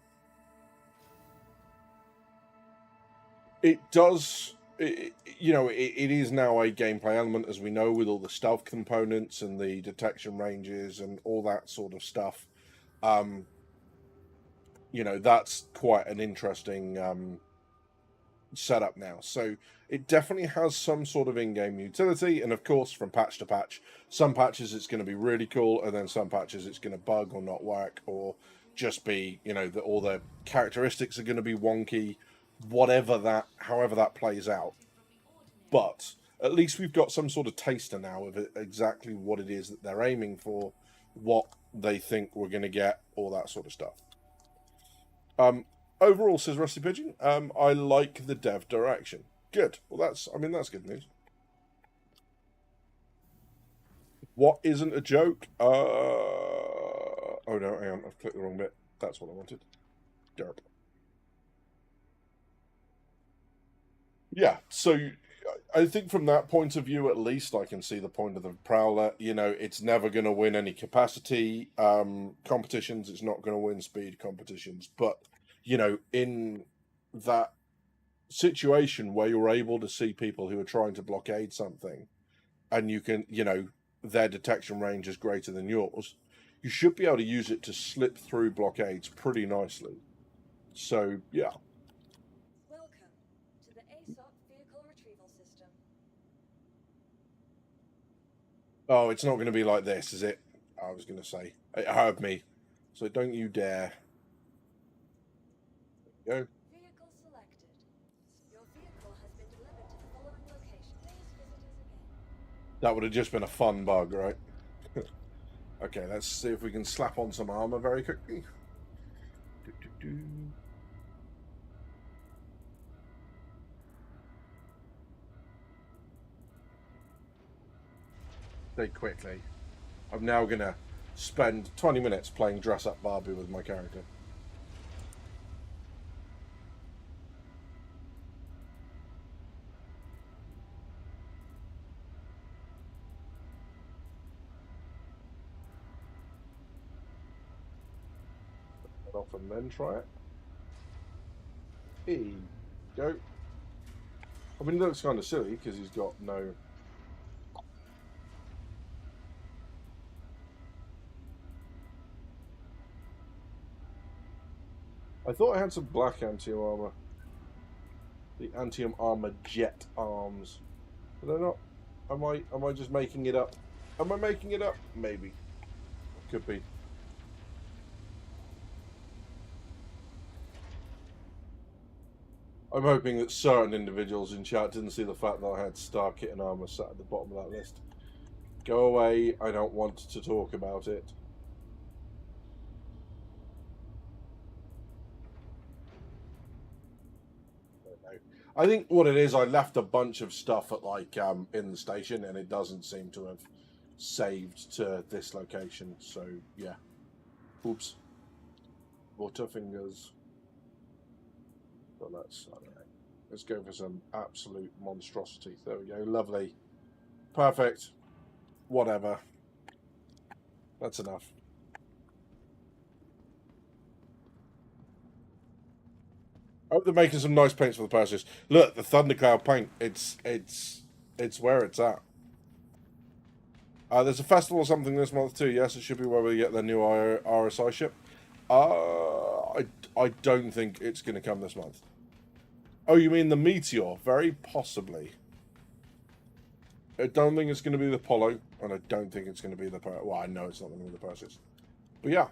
It does. It is now a gameplay element, as we know, with all the stealth components and the detection ranges and all that sort of stuff. That's quite an interesting setup now. So it definitely has some sort of in-game utility, and of course, from patch to patch, some patches it's going to be really cool, and then some patches it's going to bug or not work, or just be, that all the characteristics are going to be wonky. However that plays out. But at least we've got some sort of taster now of exactly what it is that they're aiming for, what they think we're going to get, all that sort of stuff. Overall, says Rusty Pigeon, I like the dev direction. Good. Well, that's good news. What isn't a joke? Oh no, hang on, I've clicked the wrong bit. That's what I wanted. Derp. Yeah, so I think from that point of view, at least, I can see the point of the prowler. You know, it's never going to win any capacity competitions. It's not going to win speed competitions. But you know, in that situation where you're able to see people who are trying to blockade something, and you can, you know, their detection range is greater than yours, you should be able to use it to slip through blockades pretty nicely. So yeah. Welcome to the ASOP Vehicle Retrieval System. Oh, it's not going to be like this, is it? I was going to say. It heard me. So don't you dare. There you go. Vehicle selected. Your vehicle has been delivered to the following location. Please visit us again. That would have just been a fun bug, right? Okay, let's see if we can slap on some armor very quickly. Do. Very quickly. I'm now going to spend 20 minutes playing dress up Barbie with my character. Off and then try it. Here you go. I mean, it looks kind of silly because he's got no. I thought I had some black anti armor. The anti armor jet arms. Are they not? Am I just making it up? Am I making it up? Maybe. Could be. I'm hoping that certain individuals in chat didn't see the fact that I had Star Kit and armor sat at the bottom of that list. Go away. I don't want to talk about it. I think what it is, I left a bunch of stuff at like in the station, and it doesn't seem to have saved to this location. So yeah, oops, Butterfingers. But let's let's go for some absolute monstrosity. There we go, lovely, perfect, whatever. That's enough. I hope they're making some nice paints for the purchase. Look, the Thundercloud paint. It's where it's at. There's a festival or something this month too. Yes, it should be where we get the new RSI ship. I don't think it's going to come this month. Oh, you mean the Meteor? Very possibly. I don't think it's going to be the Apollo, and I don't think it's going to be the... Well, I know it's not going to be the Perseus. But yeah.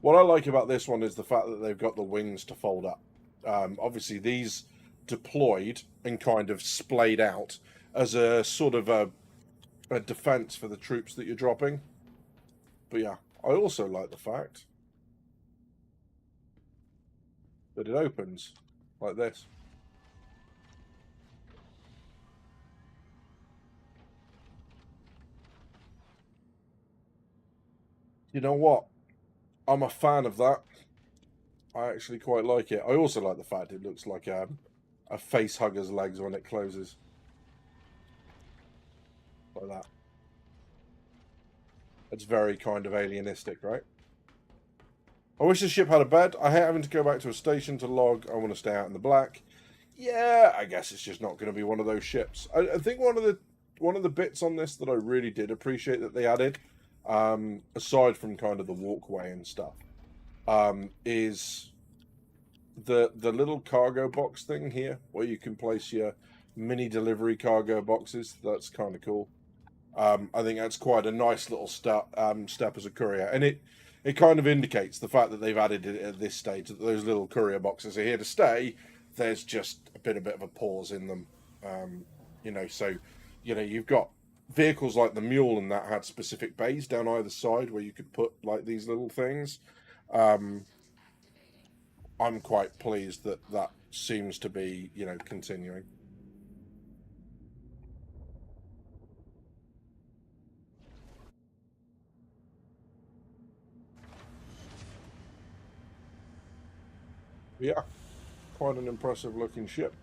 What I like about this one is the fact that they've got the wings to fold up. Obviously, these deployed and kind of splayed out as a sort of a defense for the troops that you're dropping. But yeah, I also like the fact that it opens like this. You know what? I'm a fan of that. I actually quite like it. I also like the fact it looks like a face hugger's legs when it closes. Like that. It's very kind of alienistic, right? I wish the ship had a bed. I hate having to go back to a station to log. I want to stay out in the black. Yeah, I guess it's just not going to be one of those ships. I think one of the bits on this that I really did appreciate that they added, aside from kind of the walkway and stuff, is the little cargo box thing here where you can place your mini delivery cargo boxes. That's kind of cool. I think that's quite a nice little step as a courier, and it kind of indicates the fact that they've added it at this stage that those little courier boxes are here to stay. There's just a bit of a pause in them, you know. So, you know, you've got vehicles like the Mule and that had specific bays down either side where you could put like these little things. I'm quite pleased that seems to be, you know, continuing. Yeah, quite an impressive looking ship.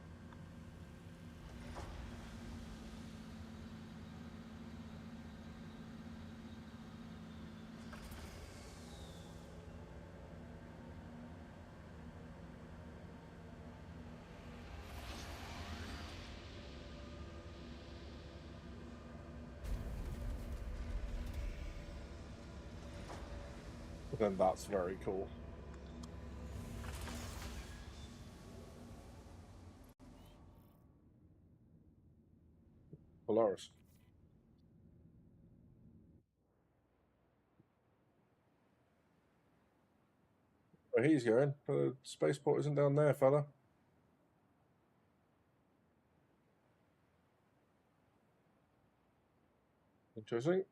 Then that's very cool. Polaris. Where he's going. The spaceport isn't down there, fella. Interesting.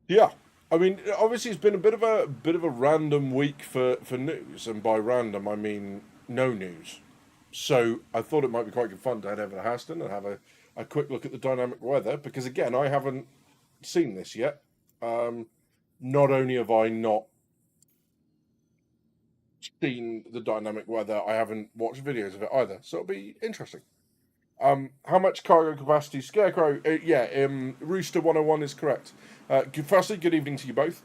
Yeah, I mean, obviously it's been a bit of a random week for news, and by random I mean no news. So I thought it might be quite good fun to head over to Haston and have a quick look at the dynamic weather, because again I haven't seen this yet. Not only have I not seen the dynamic weather, I haven't watched videos of it either. So it'll be interesting. How much cargo capacity? Scarecrow, Rooster 101 is correct. Firstly, good evening to you both.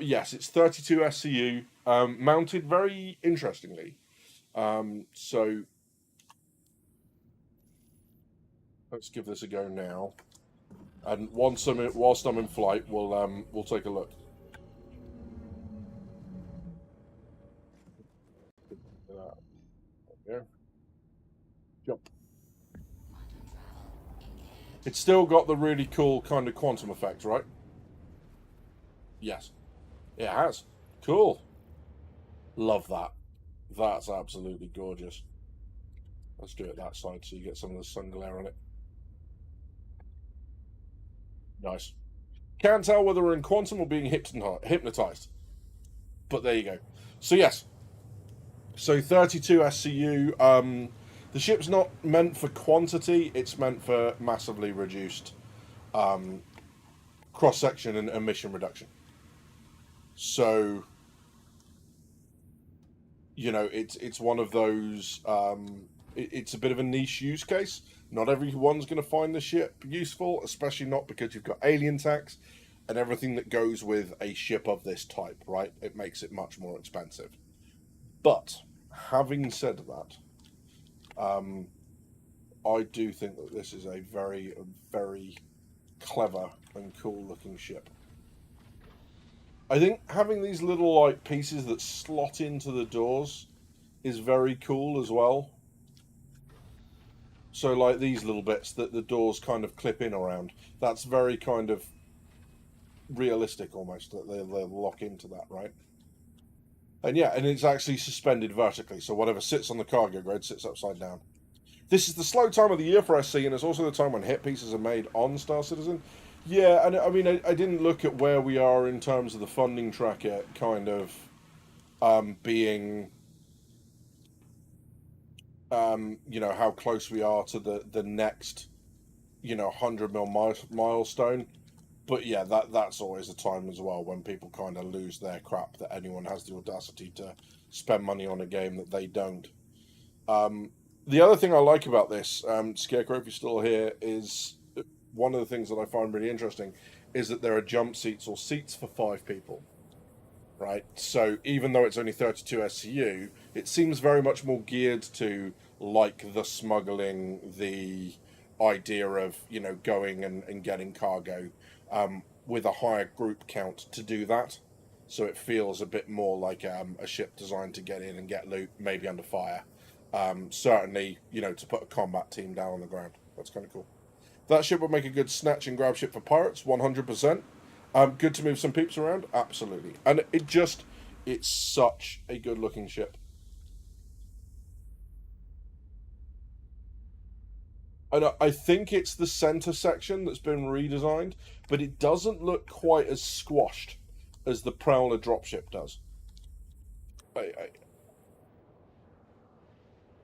Yes, it's 32 SCU, mounted very interestingly. So let's give this a go now. And whilst I'm in flight, we'll take a look. Yeah. Jump. It's still got the really cool kind of quantum effect, right? Yes, it has. Cool. Love that. That's absolutely gorgeous. Let's do it that side so you get some of the sun glare on it. Nice. Can't tell whether we're in quantum or being hypnotized. But there you go. So yes. So 32 SCU. The ship's not meant for quantity. It's meant for massively reduced cross section and emission reduction. So you know, it's one of those. It's a bit of a niche use case. Not everyone's going to find the ship useful, especially not because you've got alien tax and everything that goes with a ship of this type, right? It makes it much more expensive. But having said that, I do think that this is a very, very clever and cool looking ship. I think having these little like pieces that slot into the doors is very cool as well. So like these little bits that the doors kind of clip in around, that's very kind of realistic almost, that they'll lock into that, right? And yeah, and it's actually suspended vertically, so whatever sits on the cargo grade sits upside down. This is the slow time of the year for SC, and it's also the time when hit pieces are made on Star Citizen. Yeah, and I mean, I didn't look at where we are in terms of the funding tracker kind of being, you know, how close we are to the next, you know, 100 mil milestone. But yeah, that's always a time as well when people kind of lose their crap that anyone has the audacity to spend money on a game that they don't. The other thing I like about this, Scarecrow, if you're still here, is one of the things that I find really interesting is that there are jump seats or seats for 5 people, right? So even though it's only 32 SCU, it seems very much more geared to like the smuggling, the idea of, you know, going and getting cargo with a higher group count to do that. So it feels a bit more like a ship designed to get in and get loot, maybe under fire. Certainly, you know, to put a combat team down on the ground. That's kind of cool. That ship would make a good snatch and grab ship for pirates, 100%. Good to move some peeps around, absolutely. And it's such a good looking ship. And I think it's the center section that's been redesigned, but it doesn't look quite as squashed as the Prowler dropship does. I,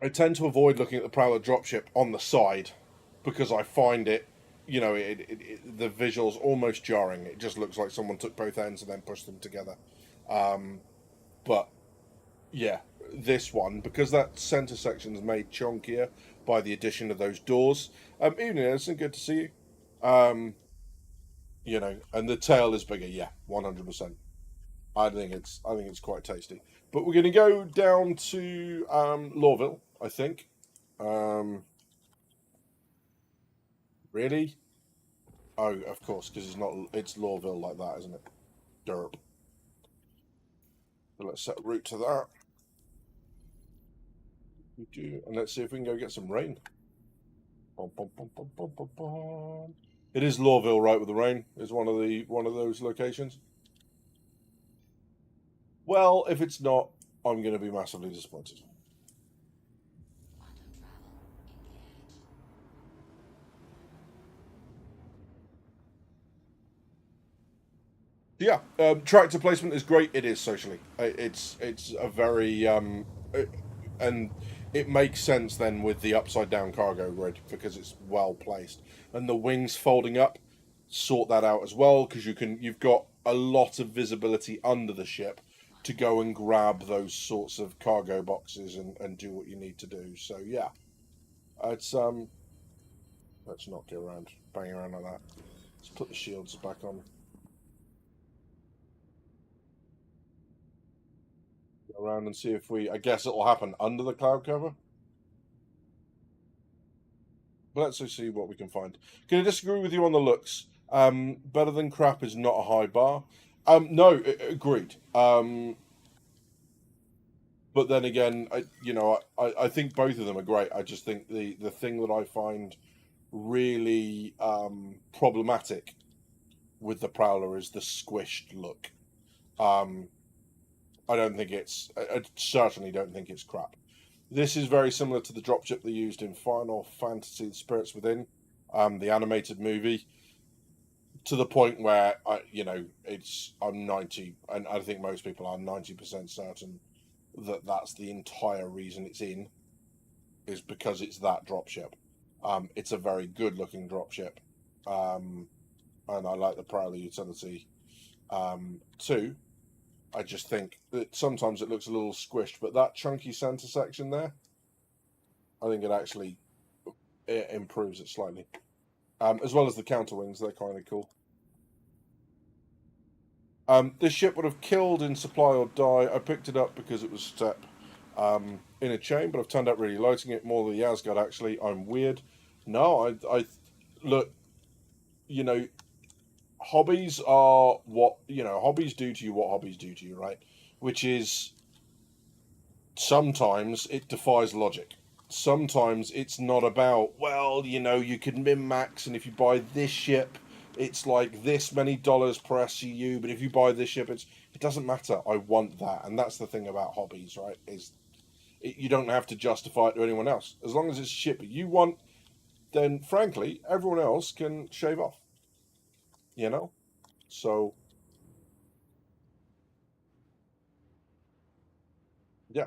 I tend to avoid looking at the prowler dropship on the side because I find it, you know, the visuals almost jarring. It just looks like someone took both ends and then pushed them together. But yeah, this one, because that center section is made chunkier by the addition of those doors. Evening, Edison, good to see you. You know, and the tail is bigger. Yeah, 100%. I think it's quite tasty. But we're going to go down to Lawville, I think. Um, really? Oh, of course, because it's Lawville like that, isn't it? Derp. So let's set a route to that. And let's see if we can go get some rain. It is Lawville, right? With the rain is one of those locations. Well, if it's not, I'm going to be massively disappointed. Yeah, tractor placement is great. It is socially. It's a very and it makes sense then with the upside down cargo grid because it's well placed and the wings folding up sort that out as well because you've got a lot of visibility under the ship to go and grab those sorts of cargo boxes and do what you need to do. So yeah, it's let's not go around banging around like that. Let's put the shields back on. Around and see if I guess it'll happen under the cloud cover. But let's see what we can find. Can I disagree with you on the looks? Better than crap is not a high bar. No, agreed. But then again, I think both of them are great. I just think the thing that I find really problematic with the Prowler is the squished look. I don't think I certainly don't think it's crap. This is very similar to the dropship they used in Final Fantasy: The Spirits Within, the animated movie, to the point where I'm 90, and I think most people are 90% certain that that's the entire reason it's in, is because it's that dropship. It's a very good looking dropship, and I like the Prowler utility too. I just think that sometimes it looks a little squished, but that chunky center section there, I think it improves it slightly. As well as the counter wings, they're kind of cool. This ship would have killed in supply or die. I picked it up because it was step in a chain, but I've turned out really liking it more than the Asgard. Actually, I'm weird. No, I look. You know, hobbies are what hobbies do to you. What hobbies do to you, right? Which is sometimes it defies logic. Sometimes it's not about, well, you can min max, and if you buy this ship, it's like this many dollars per SCU, but if you buy this ship, it doesn't matter. I want that. And that's the thing about hobbies, right? You don't have to justify it to anyone else. As long as it's a ship you want, then frankly, everyone else can shave off. So yeah,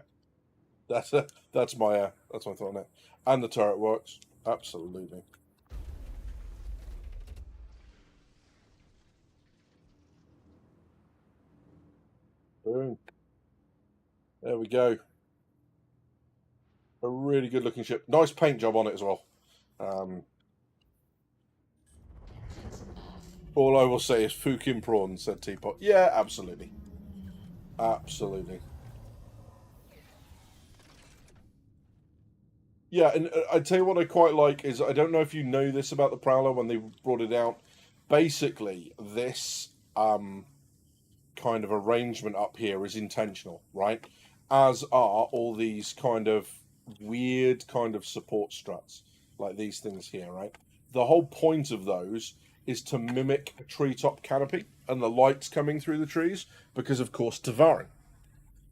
that's my thought on it. And the turret works absolutely. Boom. There we go. A really good looking ship. Nice paint job on it as well. All I will say is Fukin prawn, said Teapot. Yeah, absolutely. Absolutely. Yeah, and I'd tell you what I quite like is I don't know if you know this about the Prowler when they brought it out. Basically, this kind of arrangement up here is intentional, right? As are all these kind of weird kind of support struts, like these things here, right? The whole point of those is to mimic a treetop canopy and the lights coming through the trees, because of course Tavarin.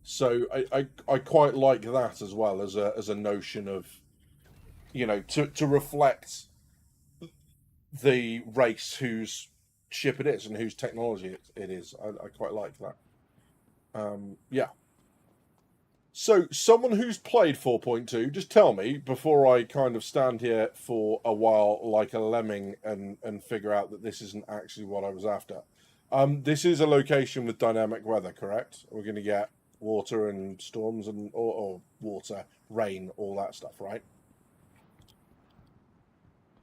So I quite like that as well as a notion of to reflect the race whose ship it is and whose technology it is. I quite like that. Yeah. So, someone who's played 4.2, just tell me before I kind of stand here for a while like a lemming and figure out that this isn't actually what I was after. This is a location with dynamic weather, correct? We're going to get water and storms and or water, rain, all that stuff, right?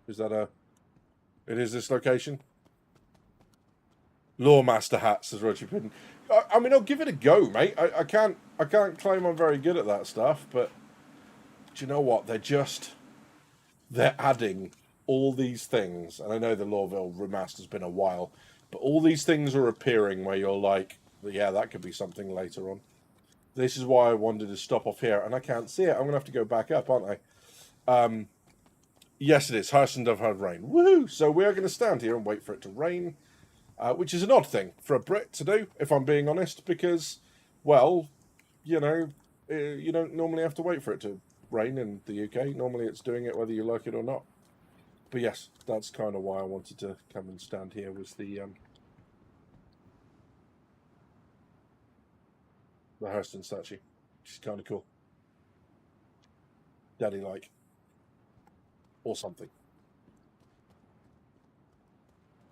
Is that a? It is this location. Lawmaster hats, as Roger Puddin. I mean, I'll give it a go, mate. I can't claim I'm very good at that stuff, but do you know what? They're adding all these things, and I know the Lawville remaster's been a while, but all these things are appearing where you're like, yeah, that could be something later on. This is why I wanted to stop off here, and I can't see it. I'm gonna have to go back up, aren't I? Yes, it is. Hyacinth have had rain. Woohoo! So we are going to stand here and wait for it to rain, which is an odd thing for a Brit to do, if I'm being honest, because, well, you know, you don't normally have to wait for it to rain in the UK. Normally it's doing it whether you like it or not. But yes, that's kind of why I wanted to come and stand here, was the Hurston statue, which is kind of cool. Daddy-like. Or something.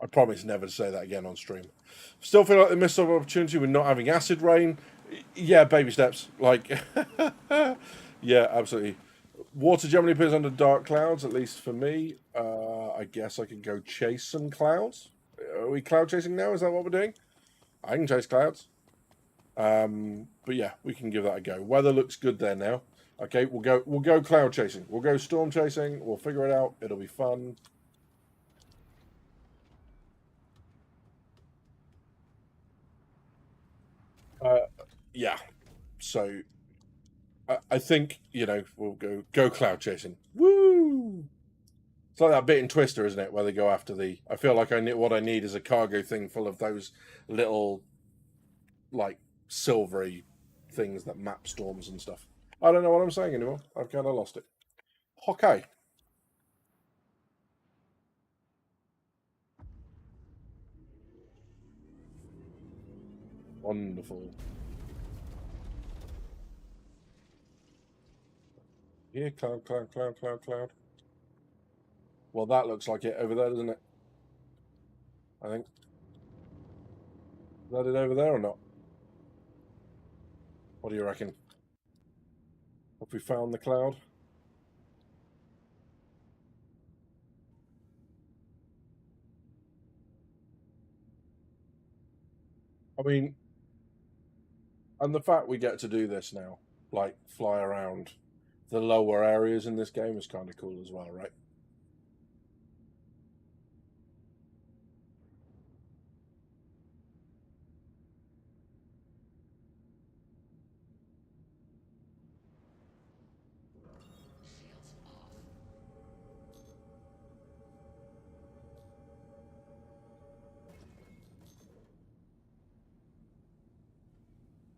I promise never to say that again on stream. Still feel like they missed an opportunity with not having acid rain. Yeah, baby steps. Like, yeah, absolutely. Water generally appears under dark clouds, at least for me. I guess I can go chase some clouds. Are we cloud chasing now? Is that what we're doing? I can chase clouds. But yeah, we can give that a go. Weather looks good there now. Okay, we'll go cloud chasing. We'll go storm chasing. We'll figure it out. It'll be fun. Yeah. So I think, we'll go cloud chasing. Woo! It's like that bit in Twister, isn't it, where they go after the. I feel like what I need is a cargo thing full of those little, like, silvery things that map storms and stuff. I don't know what I'm saying anymore. I've kind of lost it. Okay. Wonderful. Here, cloud, cloud, cloud, cloud, cloud. Well, that looks like it over there, doesn't it? I think. Is that it over there or not? What do you reckon? Have we found the cloud? I mean, and the fact we get to do this now, like fly around the lower areas in this game, is kind of cool as well, right?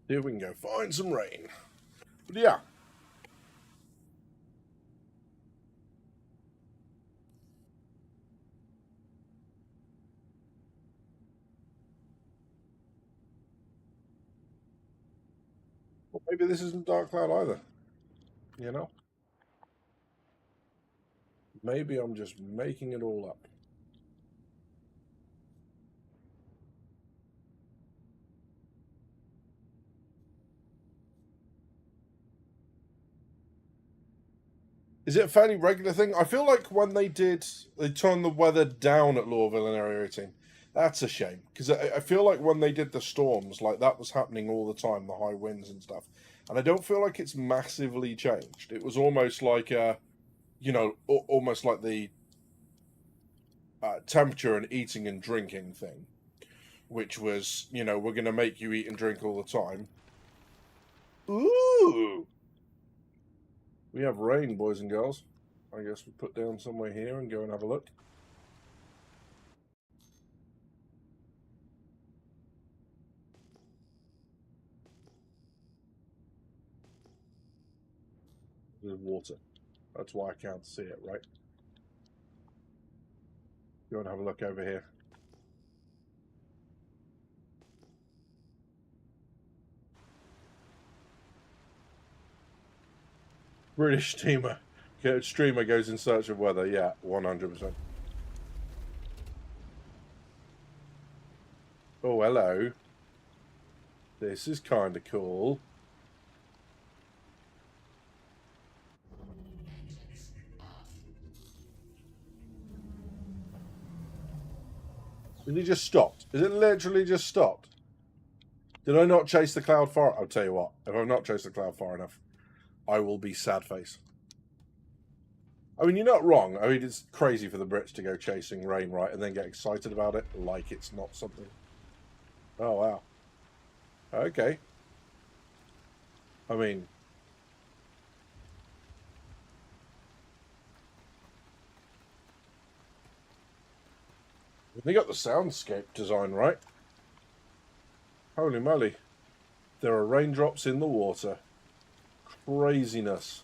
Here we can go find some rain. But yeah. Well, maybe this isn't Dark Cloud either. You know? Maybe I'm just making it all up. Is it a fairly regular thing? I feel like when they turned the weather down at Lawville in Area 18. That's a shame. Because I feel like when they did the storms, like that was happening all the time, the high winds and stuff. And I don't feel like it's massively changed. It was almost like almost like the temperature and eating and drinking thing, which was, we're going to make you eat and drink all the time. Ooh! We have rain, boys and girls. I guess we put down somewhere here and go and have a look. There's water. That's why I can't see it, right? Go and have a look over here. British streamer goes in search of weather. Yeah, 100%. Oh, hello. This is kind of cool. Did he just stopped? Is it literally just stopped? Did I not chase the cloud far? I'll tell you what. If I've not chased the cloud far enough, I will be sad face. I mean, you're not wrong. I mean, it's crazy for the Brits to go chasing rain, right, and then get excited about it like it's not something. Oh, wow. Okay. I mean, they got the soundscape design right. Holy moly. There are raindrops in the water. Craziness.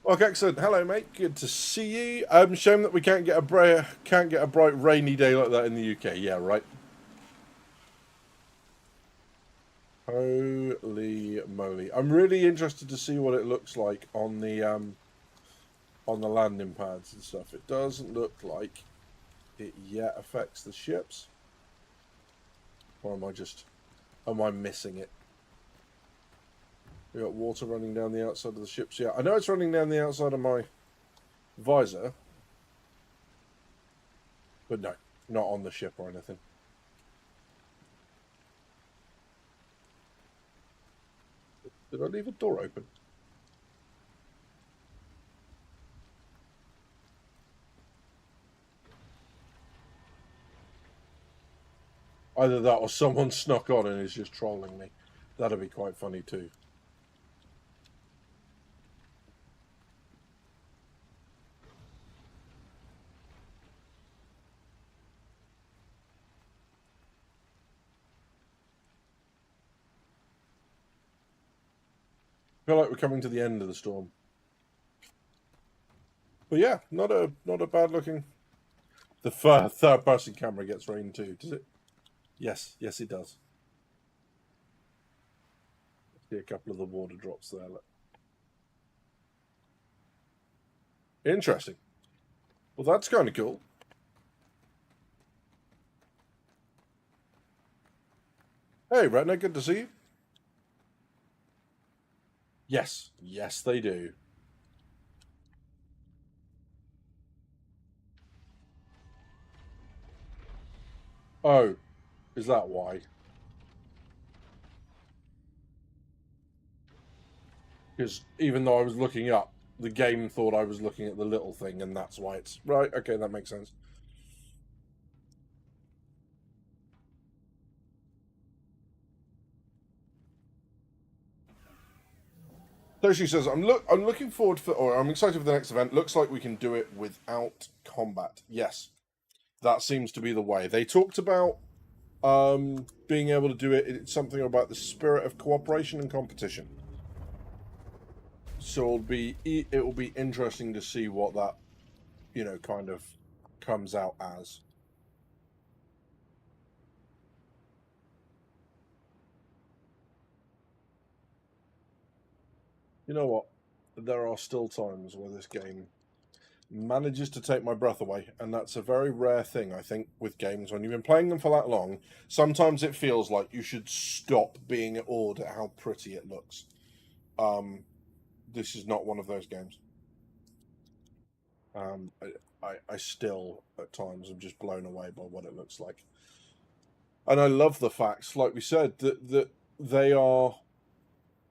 Okay, excellent. Hello, mate. Good to see you. Shame that we can't get a bright rainy day like that in the UK. Yeah, right. Holy moly! I'm really interested to see what it looks like on the landing pads and stuff. It doesn't look like it yet affects the ships. Or am I missing it? We got water running down the outside of the ships. Yeah, I know it's running down the outside of my visor, but no, not on the ship or anything. Did I leave a door open? Either that or someone snuck on and is just trolling me. That'd be quite funny too. I feel like we're coming to the end of the storm. But yeah, not a bad looking. The third person camera gets rain too, does it? Yes, it does. See a couple of the water drops there. Look. Interesting. Well, that's kind of cool. Hey, Retna, good to see you. Yes, they do. Oh, is that why? Because even though I was looking up, the game thought I was looking at the little thing, and that's why it's... Right, okay, that makes sense. So she says, I'm looking forward or I'm excited for the next event. Looks like we can do it without combat. Yes, that seems to be the way. They talked about being able to do it. It's something about the spirit of cooperation and competition. So it will be interesting to see what that, kind of comes out as. You know what? There are still times where this game manages to take my breath away, and that's a very rare thing, I think, with games. When you've been playing them for that long, sometimes it feels like you should stop being awed at how pretty it looks. This is not one of those games. I still, at times, am just blown away by what it looks like. And I love the facts, like we said, that they are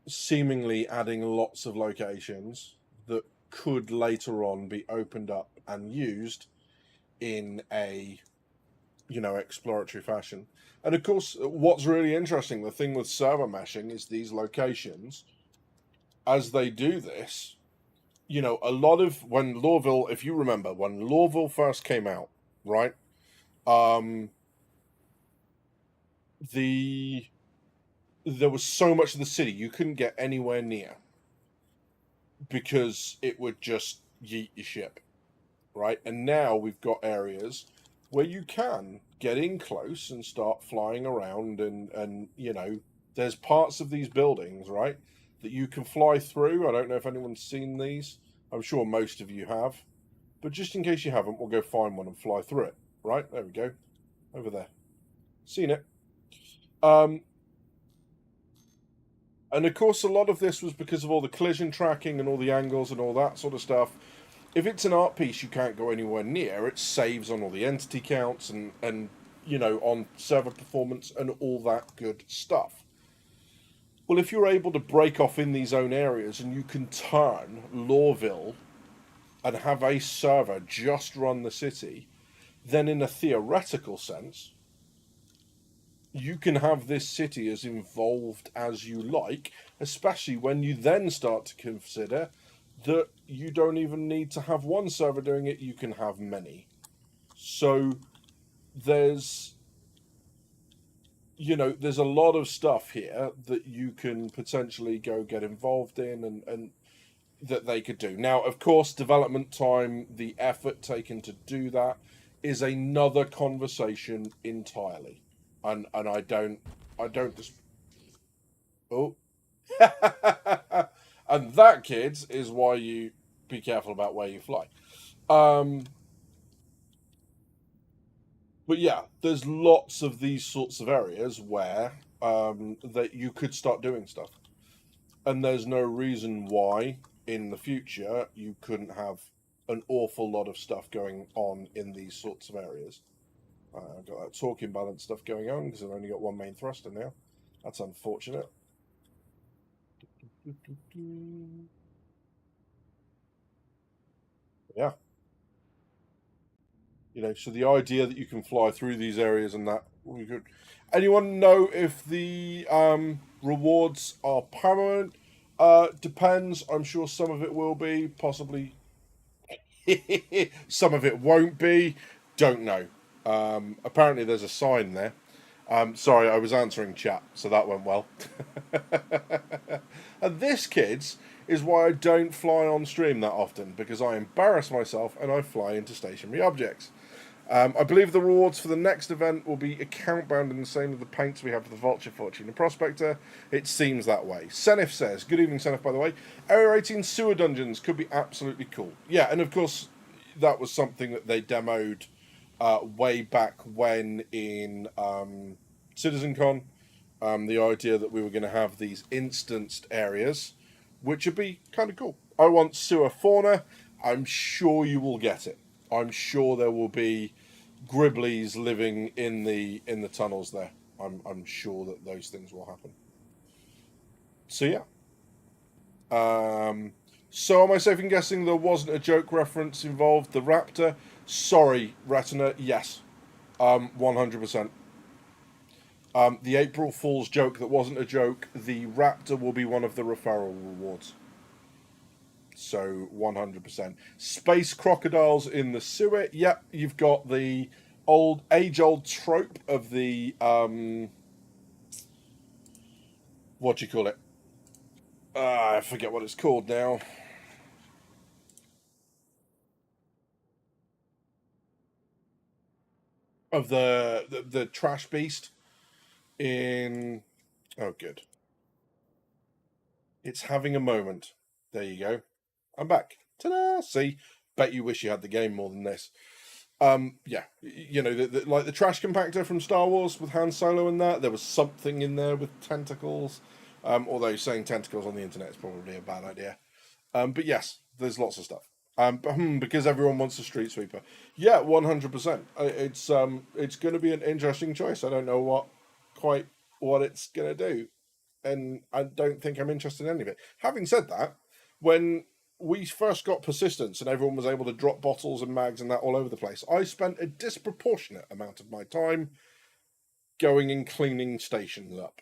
seemingly adding lots of locations that could later on be opened up and used in a exploratory fashion. And of course, what's really interesting, the thing with server meshing, is these locations, as they do this, a lot of when Lorville, if you remember, when Lorville first came out, right? The there was so much of the city you couldn't get anywhere near because it would just yeet your ship, right? And now we've got areas where you can get in close and start flying around, and there's parts of these buildings, right, that you can fly through. I don't know if anyone's seen these. I'm sure most of you have, but just in case you haven't, we'll go find one and fly through it. Right, there we go, over there. Seen it. Um, and of course, a lot of this was because of all the collision tracking and all the angles and all that sort of stuff. If it's an art piece you can't go anywhere near, it saves on all the entity counts and on server performance and all that good stuff. Well, if you're able to break off in these own areas and you can turn Lawville and have a server just run the city, then in a theoretical sense, you can have this city as involved as you like, especially when you then start to consider that you don't even need to have one server doing it, you can have many. So there's there's a lot of stuff here that you can potentially go get involved in, and that they could do. Now, of course, development time, the effort taken to do that is another conversation entirely. And I don't just oh and that, kids, is why you be careful about where you fly. Um but yeah, there's lots of these sorts of areas where that you could start doing stuff. And there's no reason why in the future you couldn't have an awful lot of stuff going on in these sorts of areas. I've got that talking balance stuff going on because I've only got one main thruster now. That's unfortunate. Yeah. So the idea that you can fly through these areas and that we could. Anyone know if the rewards are permanent? Depends. I'm sure some of it will be, possibly. Some of it won't be. Don't know. Apparently, there's a sign there. Sorry, I was answering chat, so that went well. And this, kids, is why I don't fly on stream that often, because I embarrass myself and I fly into stationary objects. I believe the rewards for the next event will be account bound in the same as the paints we have for the Vulture, Fortune, and Prospector. It seems that way. Senif says, good evening, Senif, by the way. Area 18 sewer dungeons could be absolutely cool. Yeah, and of course, that was something that they demoed way back when in CitizenCon. The idea that we were going to have these instanced areas, which would be kind of cool. I want sewer fauna. I'm sure you will get it. I'm sure there will be Gribblies living in the tunnels there. I'm sure that those things will happen. So yeah. So am I safe in guessing there wasn't a joke reference involved? The Raptor? Sorry, Retina. Yes. 100%. The April Fool's joke that wasn't a joke. The Raptor will be one of the referral rewards. So 100%. Space crocodiles in the sewer. Yep, you've got the age-old trope of the what do you call it? I forget what it's called now. Of the trash beast in. Oh, good. It's having a moment. There you go. I'm back. Ta-da! See, bet you wish you had the game more than this. Yeah, like the trash compactor from Star Wars with Han Solo and that. There was something in there with tentacles. Although saying tentacles on the internet is probably a bad idea. But yes, there's lots of stuff. Because everyone wants a street sweeper. Yeah, 100%. It's going to be an interesting choice. I don't know quite what it's going to do, and I don't think I'm interested in any of it. Having said that, when we first got persistence and everyone was able to drop bottles and mags and that all over the place, I spent a disproportionate amount of my time going and cleaning stations up,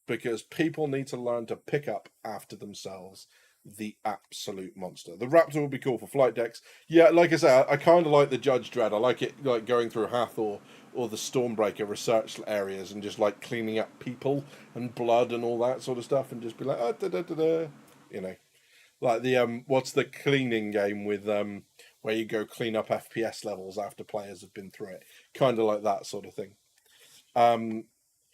because people need to learn to pick up after themselves the absolute monster. The Raptor will be cool for flight decks. Yeah, like I say, I kind of like the Judge Dread. I like it, like going through Hathor or the Stormbreaker research areas and just like cleaning up people and blood and all that sort of stuff, and just be like, oh, da da da da, you know, like the what's the cleaning game with where you go clean up FPS levels after players have been through it, kind of like that sort of thing.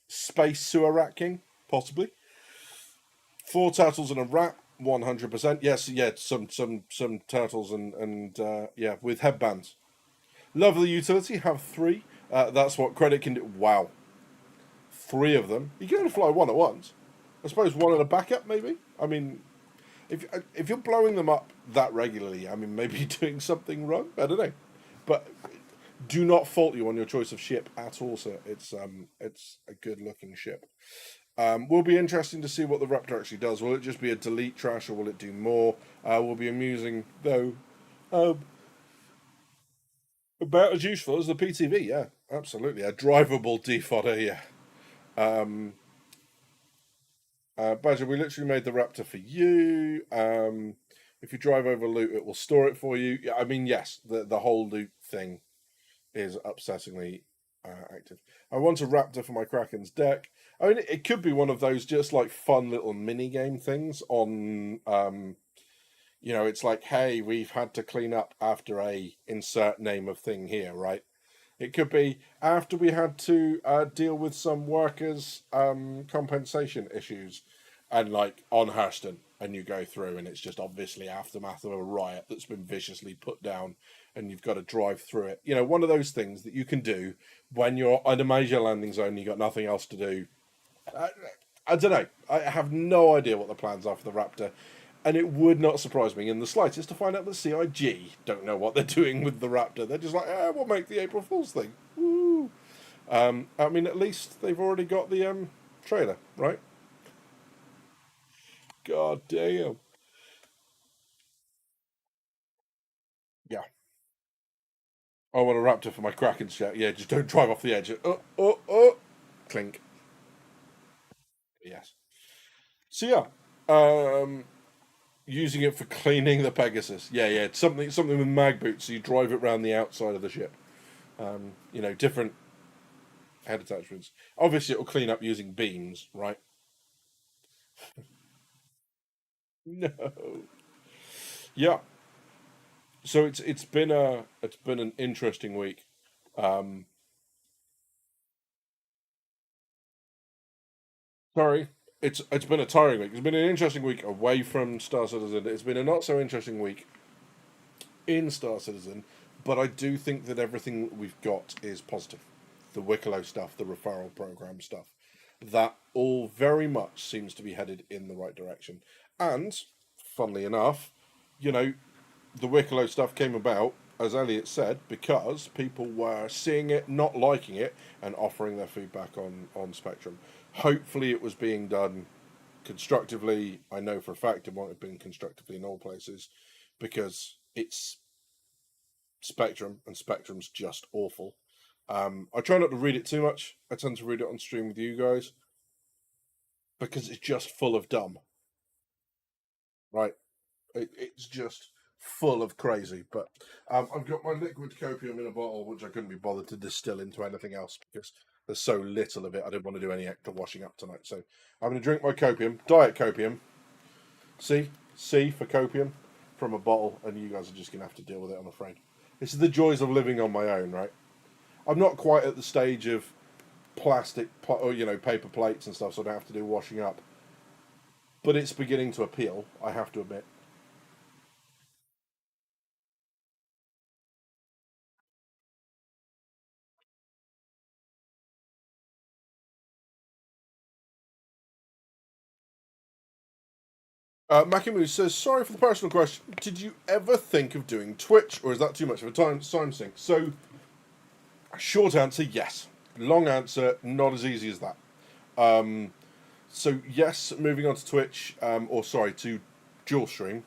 Space sewer rat king, possibly. 4 turtles and a rat, 100%. Yes, yeah, some turtles and yeah, with headbands. Lovely utility. Have 3. That's what credit can do. Wow, 3 of them. You can only fly one at once. I suppose one at a backup, maybe. I mean, if you're blowing them up that regularly, I mean, maybe you're doing something wrong. I don't know, but do not fault you on your choice of ship at all, sir. It's a good looking ship. Will be interesting to see what the Raptor actually does. Will it just be a delete trash, or will it do more? Will be amusing though. Um, about as useful as the PTV, yeah, absolutely. A drivable defodder, yeah. Badger, we literally made the Raptor for you. If you drive over loot, it will store it for you. Yeah, I mean, yes, the whole loot thing is upsettingly active. I want a Raptor for my Kraken's deck. I mean, it could be one of those just like fun little mini game things on. You know, it's like, hey, we've had to clean up after a insert name of thing here, right? It could be after we had to deal with some workers' compensation issues, and like on Hurston, and you go through, and it's just obviously aftermath of a riot that's been viciously put down, and you've got to drive through it. You know, one of those things that you can do when you're in a major landing zone, and you got nothing else to do. I don't know. I have no idea what the plans are for the Raptor. And it would not surprise me in the slightest to find out that CIG don't know what they're doing with the Raptor. They're just like, we'll make the April Fool's thing. Woo. I mean, at least they've already got the trailer, right? God damn. Yeah. I want a Raptor for my Kraken shot. Yeah, just don't drive off the edge. Oh, oh, oh. Clink. Yes. So yeah. Using it for cleaning the Pegasus. Yeah, yeah. It's something with mag boots, so you drive it around the outside of the ship. You know, different head attachments. Obviously, it'll clean up using beams, right? No. Yeah. So it's been an interesting week. Um, Sorry, it's been a tiring week. It's been an interesting week away from Star Citizen. It's been a not so interesting week in Star Citizen, but I do think that everything we've got is positive. The Wikelo stuff, the referral program stuff, that all very much seems to be headed in the right direction. And, funnily enough, you know, the Wikelo stuff came about, as Elliot said, because people were seeing it, not liking it, and offering their feedback on Spectrum. Hopefully, it was being done constructively. I know for a fact it won't have been constructively in all places, because it's Spectrum, and Spectrum's just awful. I try not to read it too much. I tend to read it on stream with you guys because it's just full of dumb, right? It's just full of crazy. But I've got my liquid copium in a bottle, which I couldn't be bothered to distill into anything else because there's so little of it. I didn't want to do any extra washing up tonight. So I'm going to drink my copium, diet copium. C for copium from a bottle, and you guys are just going to have to deal with it, I'm afraid. This is the joys of living on my own, right? I'm not quite at the stage of plastic, or paper plates and stuff, so I don't have to do washing up. But it's beginning to appeal, I have to admit. Makimu says, sorry for the personal question. Did you ever think of doing Twitch, or is that too much of a time sink? So, short answer, yes. Long answer, not as easy as that. So, yes, moving on to Twitch, to dual stream,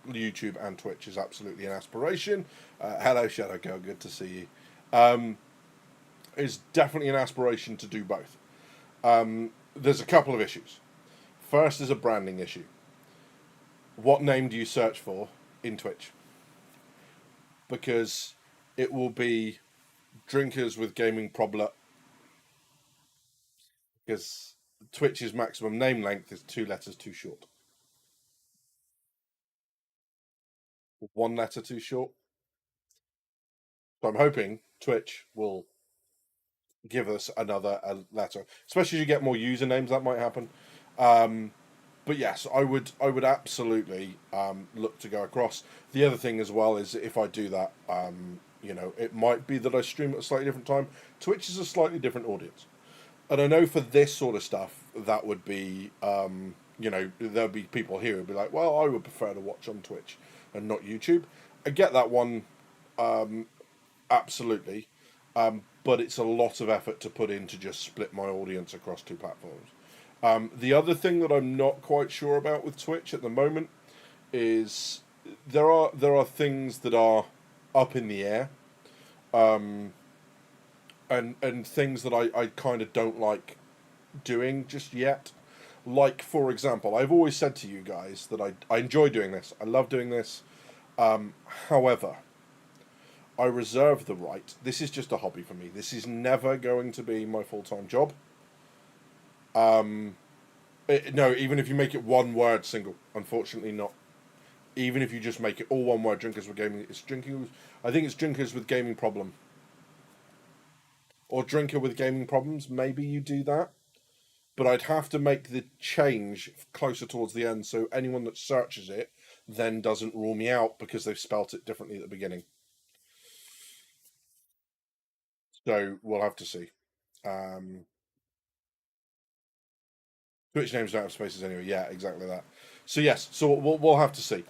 YouTube and Twitch is absolutely an aspiration. Hello, Shadow Girl, good to see you. Is definitely an aspiration to do both. There's a couple of issues. First is a branding issue. what name do you search for in Twitch? Because it will be drinkers with gaming problem. Because Twitch's maximum name length is 2 letters too short. 1 letter too short. So I'm hoping Twitch will give us another letter, especially as you get more usernames. That might happen. But yes, I would absolutely look to go across. The other thing as well is if I do that, it might be that I stream at a slightly different time. Twitch is a slightly different audience, and I know for this sort of stuff that would be, there'll be people here who'd be like, well, I would prefer to watch on Twitch and not YouTube. I get that one, absolutely, but it's a lot of effort to put in to just split my audience across 2 platforms. The other thing that I'm not quite sure about with Twitch at the moment is there are things that are up in the air, and things that I kind of don't like doing just yet. Like, for example, I've always said to you guys that I enjoy doing this. I love doing this. However, I reserve the right. This is just a hobby for me. This is never going to be my full-time job. No, even if you make it one word single, unfortunately not. Even if you just make it all one word, drinkers with gaming, it's drinking. I think it's drinkers with gaming problem, or drinker with gaming problems. Maybe you do that, but I'd have to make the change closer towards the end, so anyone that searches it then doesn't rule me out because they've spelt it differently at the beginning. So we'll have to see. Twitch names don't have spaces anyway. Yeah, exactly that. So yes, so we'll have to see.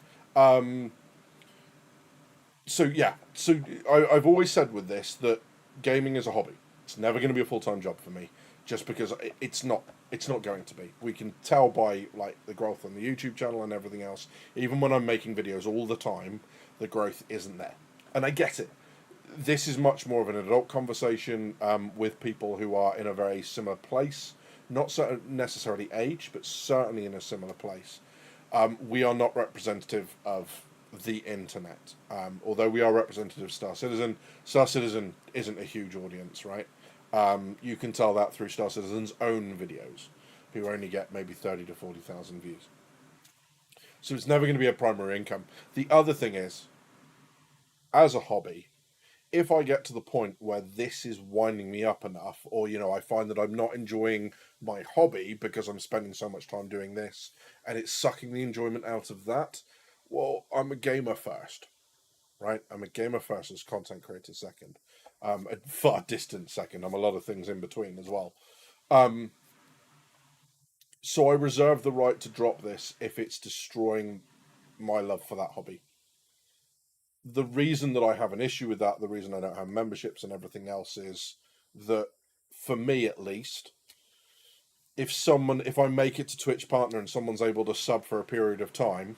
So yeah, so I've always said with this that gaming is a hobby. It's never going to be a full-time job for me, just because it's not. It's not going to be. We can tell by like the growth on the YouTube channel and everything else. Even when I'm making videos all the time, the growth isn't there, and I get it. This is much more of an adult conversation with people who are in a very similar place, not necessarily age, but certainly in a similar place. We are not representative of the internet, although we are representative of Star Citizen. Star Citizen isn't a huge audience, right? You can tell that through Star Citizen's own videos, who only get maybe 30 to 40,000 views. So it's never going to be a primary income. The other thing is, as a hobby, if I get to the point where this is winding me up enough, or I find that I'm not enjoying my hobby because I'm spending so much time doing this, and it's sucking the enjoyment out of that, well, I'm a gamer first, right? I'm a gamer first as content creator second, a far distant second. I'm a lot of things in between as well. So I reserve the right to drop this if it's destroying my love for that hobby. The reason that I have an issue with that, the reason I don't have memberships and everything else, is that for me at least, if I make it to Twitch partner and someone's able to sub for a period of time,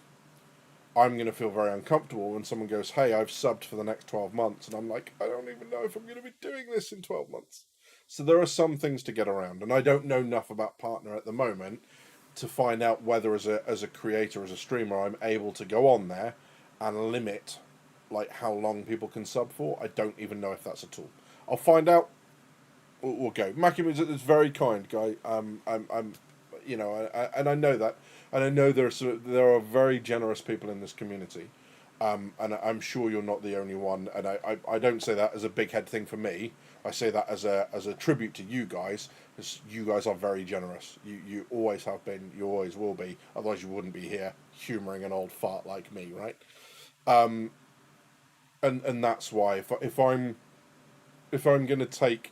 I'm going to feel very uncomfortable when someone goes, hey, I've subbed for the next 12 months, and I'm like, I don't even know if I'm going to be doing this in 12 months. So there are some things to get around, and I don't know enough about partner at the moment to find out whether as a creator, as a streamer, I'm able to go on there and limit like how long people can sub for. I don't even know if that's a tool. I'll find out. We'll go. Mackie is very kind guy. I'm and I know that, and I know there are very generous people in this community, and I'm sure you're not the only one. And I don't say that as a big head thing for me. I say that as a tribute to you guys, because you guys are very generous. You always have been. You always will be. Otherwise, you wouldn't be here humoring an old fart like me, right? And that's why if I'm going to take,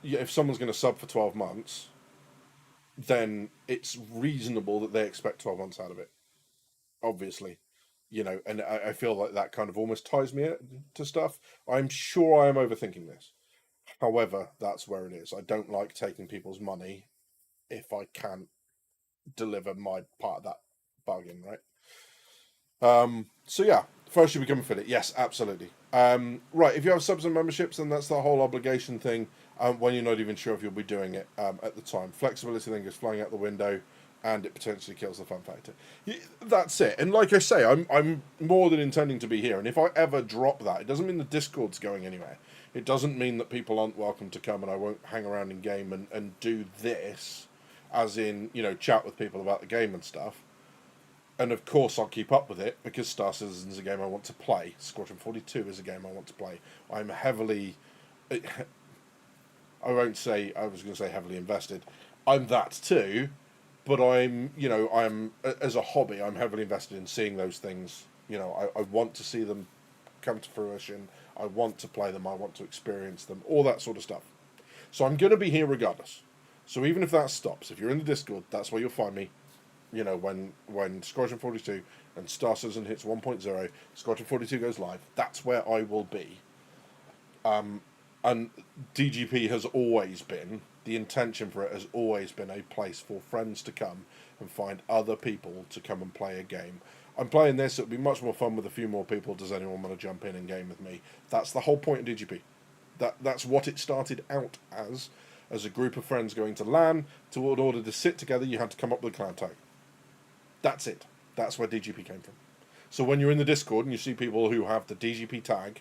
if someone's going to sub for 12 months, then it's reasonable that they expect 12 months out of it, obviously. And I feel like that kind of almost ties me to stuff. I'm sure I am overthinking this. However, that's where it is. I don't like taking people's money if I can't deliver my part of that bargain, right? So yeah, first you become affiliate. Yes, absolutely. Right, if you have subs and memberships, then that's the whole obligation thing. When you're not even sure if you'll be doing it at the time. Flexibility thing is flying out the window. and it potentially kills the fun factor. That's it. And like I say, I'm more than intending to be here. And if I ever drop that, it doesn't mean the Discord's going anywhere. It doesn't mean that people aren't welcome to come and I won't hang around in game and do this, as in, you know, chat with people about the game and stuff. And of course I'll keep up with it because Star Citizen is a game I want to play. Squadron 42 is a game I want to play. I'm heavily... I won't say... I was going to say heavily invested. I'm that too, but I'm, you know, as a hobby, I'm heavily invested in seeing those things. You know, I want to see them come to fruition. I want to play them. I want to experience them. All that sort of stuff. So I'm going to be here regardless. So even if that stops, if you're in the Discord, that's where you'll find me. You know, when Squadron 42 and Star Citizen hits 1.0, Squadron 42 goes live, that's where I will be. And DGP has always been, the intention for it has always been a place for friends to come and find other people to come and play a game. I'm playing this, it'll be much more fun with a few more people. Does anyone want to jump in and game with me? That's the whole point of DGP. That's what it started out as a group of friends going to LAN. In order to sit together, you had to come up with a clan tag. That's it. That's where DGP came from. So when you're in the Discord and you see people who have the DGP tag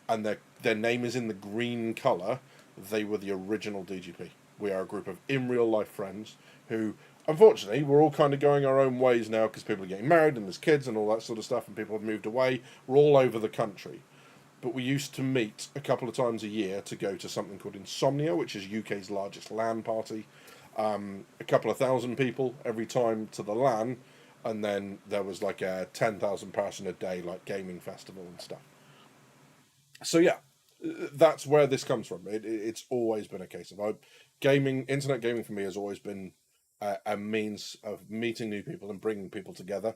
and their name is in the green colour, they were the original DGP. We are a group of in real life friends who, unfortunately, we're all kind of going our own ways now because people are getting married and there's kids and all that sort of stuff and people have moved away. We're all over the country. But we used to meet a couple of times a year to go to something called Insomnia, which is UK's largest LAN party. A couple of thousand people every time to the LAN. And then there was like a 10,000 person a day like gaming festival and stuff. So yeah, that's where this comes from. It's always been a case of gaming. Internet gaming for me has always been a means of meeting new people and bringing people together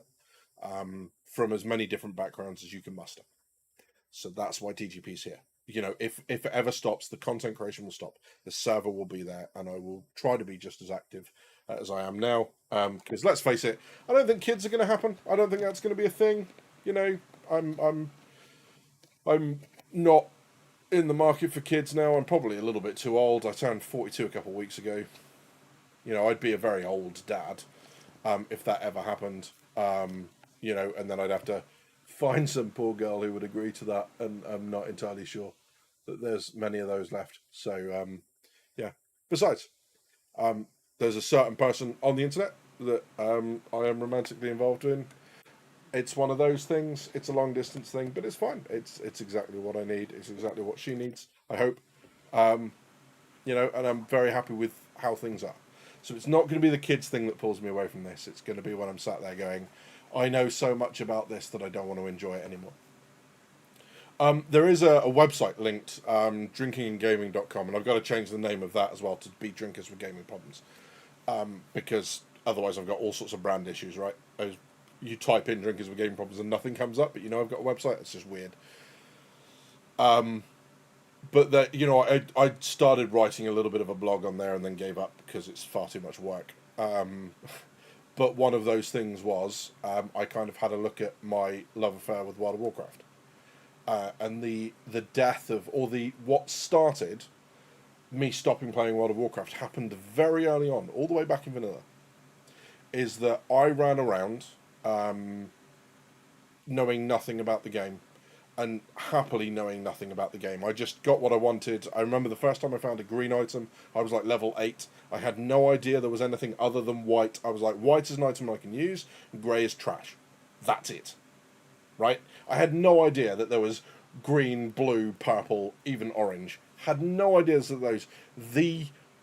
from as many different backgrounds as you can muster. So that's why TGP's here. You know, if it ever stops, the content creation will stop. The server will be there, and I will try to be just as active as I am now. Because let's face it, I don't think kids are going to happen. I don't think that's going to be a thing. You know, I'm not in the market for kids now. I'm probably a little bit too old. I turned 42 a couple of weeks ago. You know, I'd be a very old dad if that ever happened. You know, and then I'd have to find some poor girl who would agree to that, and I'm not entirely sure that there's many of those left. So, yeah. Besides, there's a certain person on the internet that I am romantically involved in. It's one of those things. It's a long distance thing, but it's fine. It's exactly what I need. It's exactly what she needs, I hope. You know, and I'm very happy with how things are. So it's not going to be the kids thing that pulls me away from this. It's going to be when I'm sat there going, I know so much about this that I don't want to enjoy it anymore. There is a website linked, drinkingandgaming.com, and I've got to change the name of that as well to be Drinkers with Gaming Problems, because otherwise I've got all sorts of brand issues, right? You type in Drinkers with Gaming Problems and nothing comes up, but you know I've got a website. It's just weird. But that, you know, I started writing a little bit of a blog on there and then gave up because it's far too much work. But one of those things was I kind of had a look at my love affair with World of Warcraft, and the death of, or the what started me stopping playing World of Warcraft happened very early on, all the way back in vanilla. Is that I ran around knowing nothing about the game, and happily knowing nothing about the game. I just got what I wanted. I remember the first time I found a green item, I was like level 8. I had no idea there was anything other than white. I was like, white is an item I can use, and grey is trash. That's it. Right? I had no idea that there was green, blue, purple, even orange. Had no idea that those...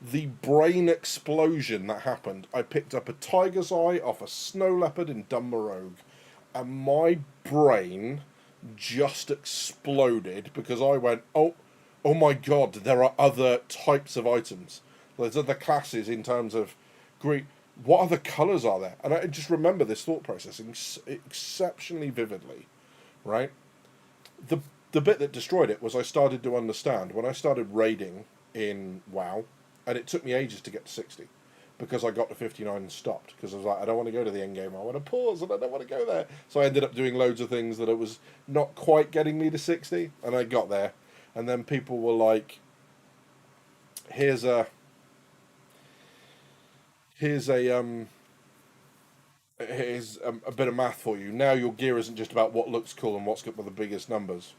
The brain explosion that happened. I picked up a tiger's eye off a snow leopard in Dunmorogue, and my brain just exploded because I went, oh my god, there are other types of items. There's other classes in terms of green. What other colours are there? And I just remember this thought process exceptionally vividly, right? The bit that destroyed it was I started to understand when I started raiding in WoW, and it took me ages to get to 60 because I got to 59 and stopped because I was like, I don't want to go to the end game. I want to pause and I don't want to go there. So I ended up doing loads of things that it was not quite getting me to 60, and I got there, and then people were like, here's a Here's a bit of math for you. Now your gear isn't just about what looks cool and what's got the biggest numbers.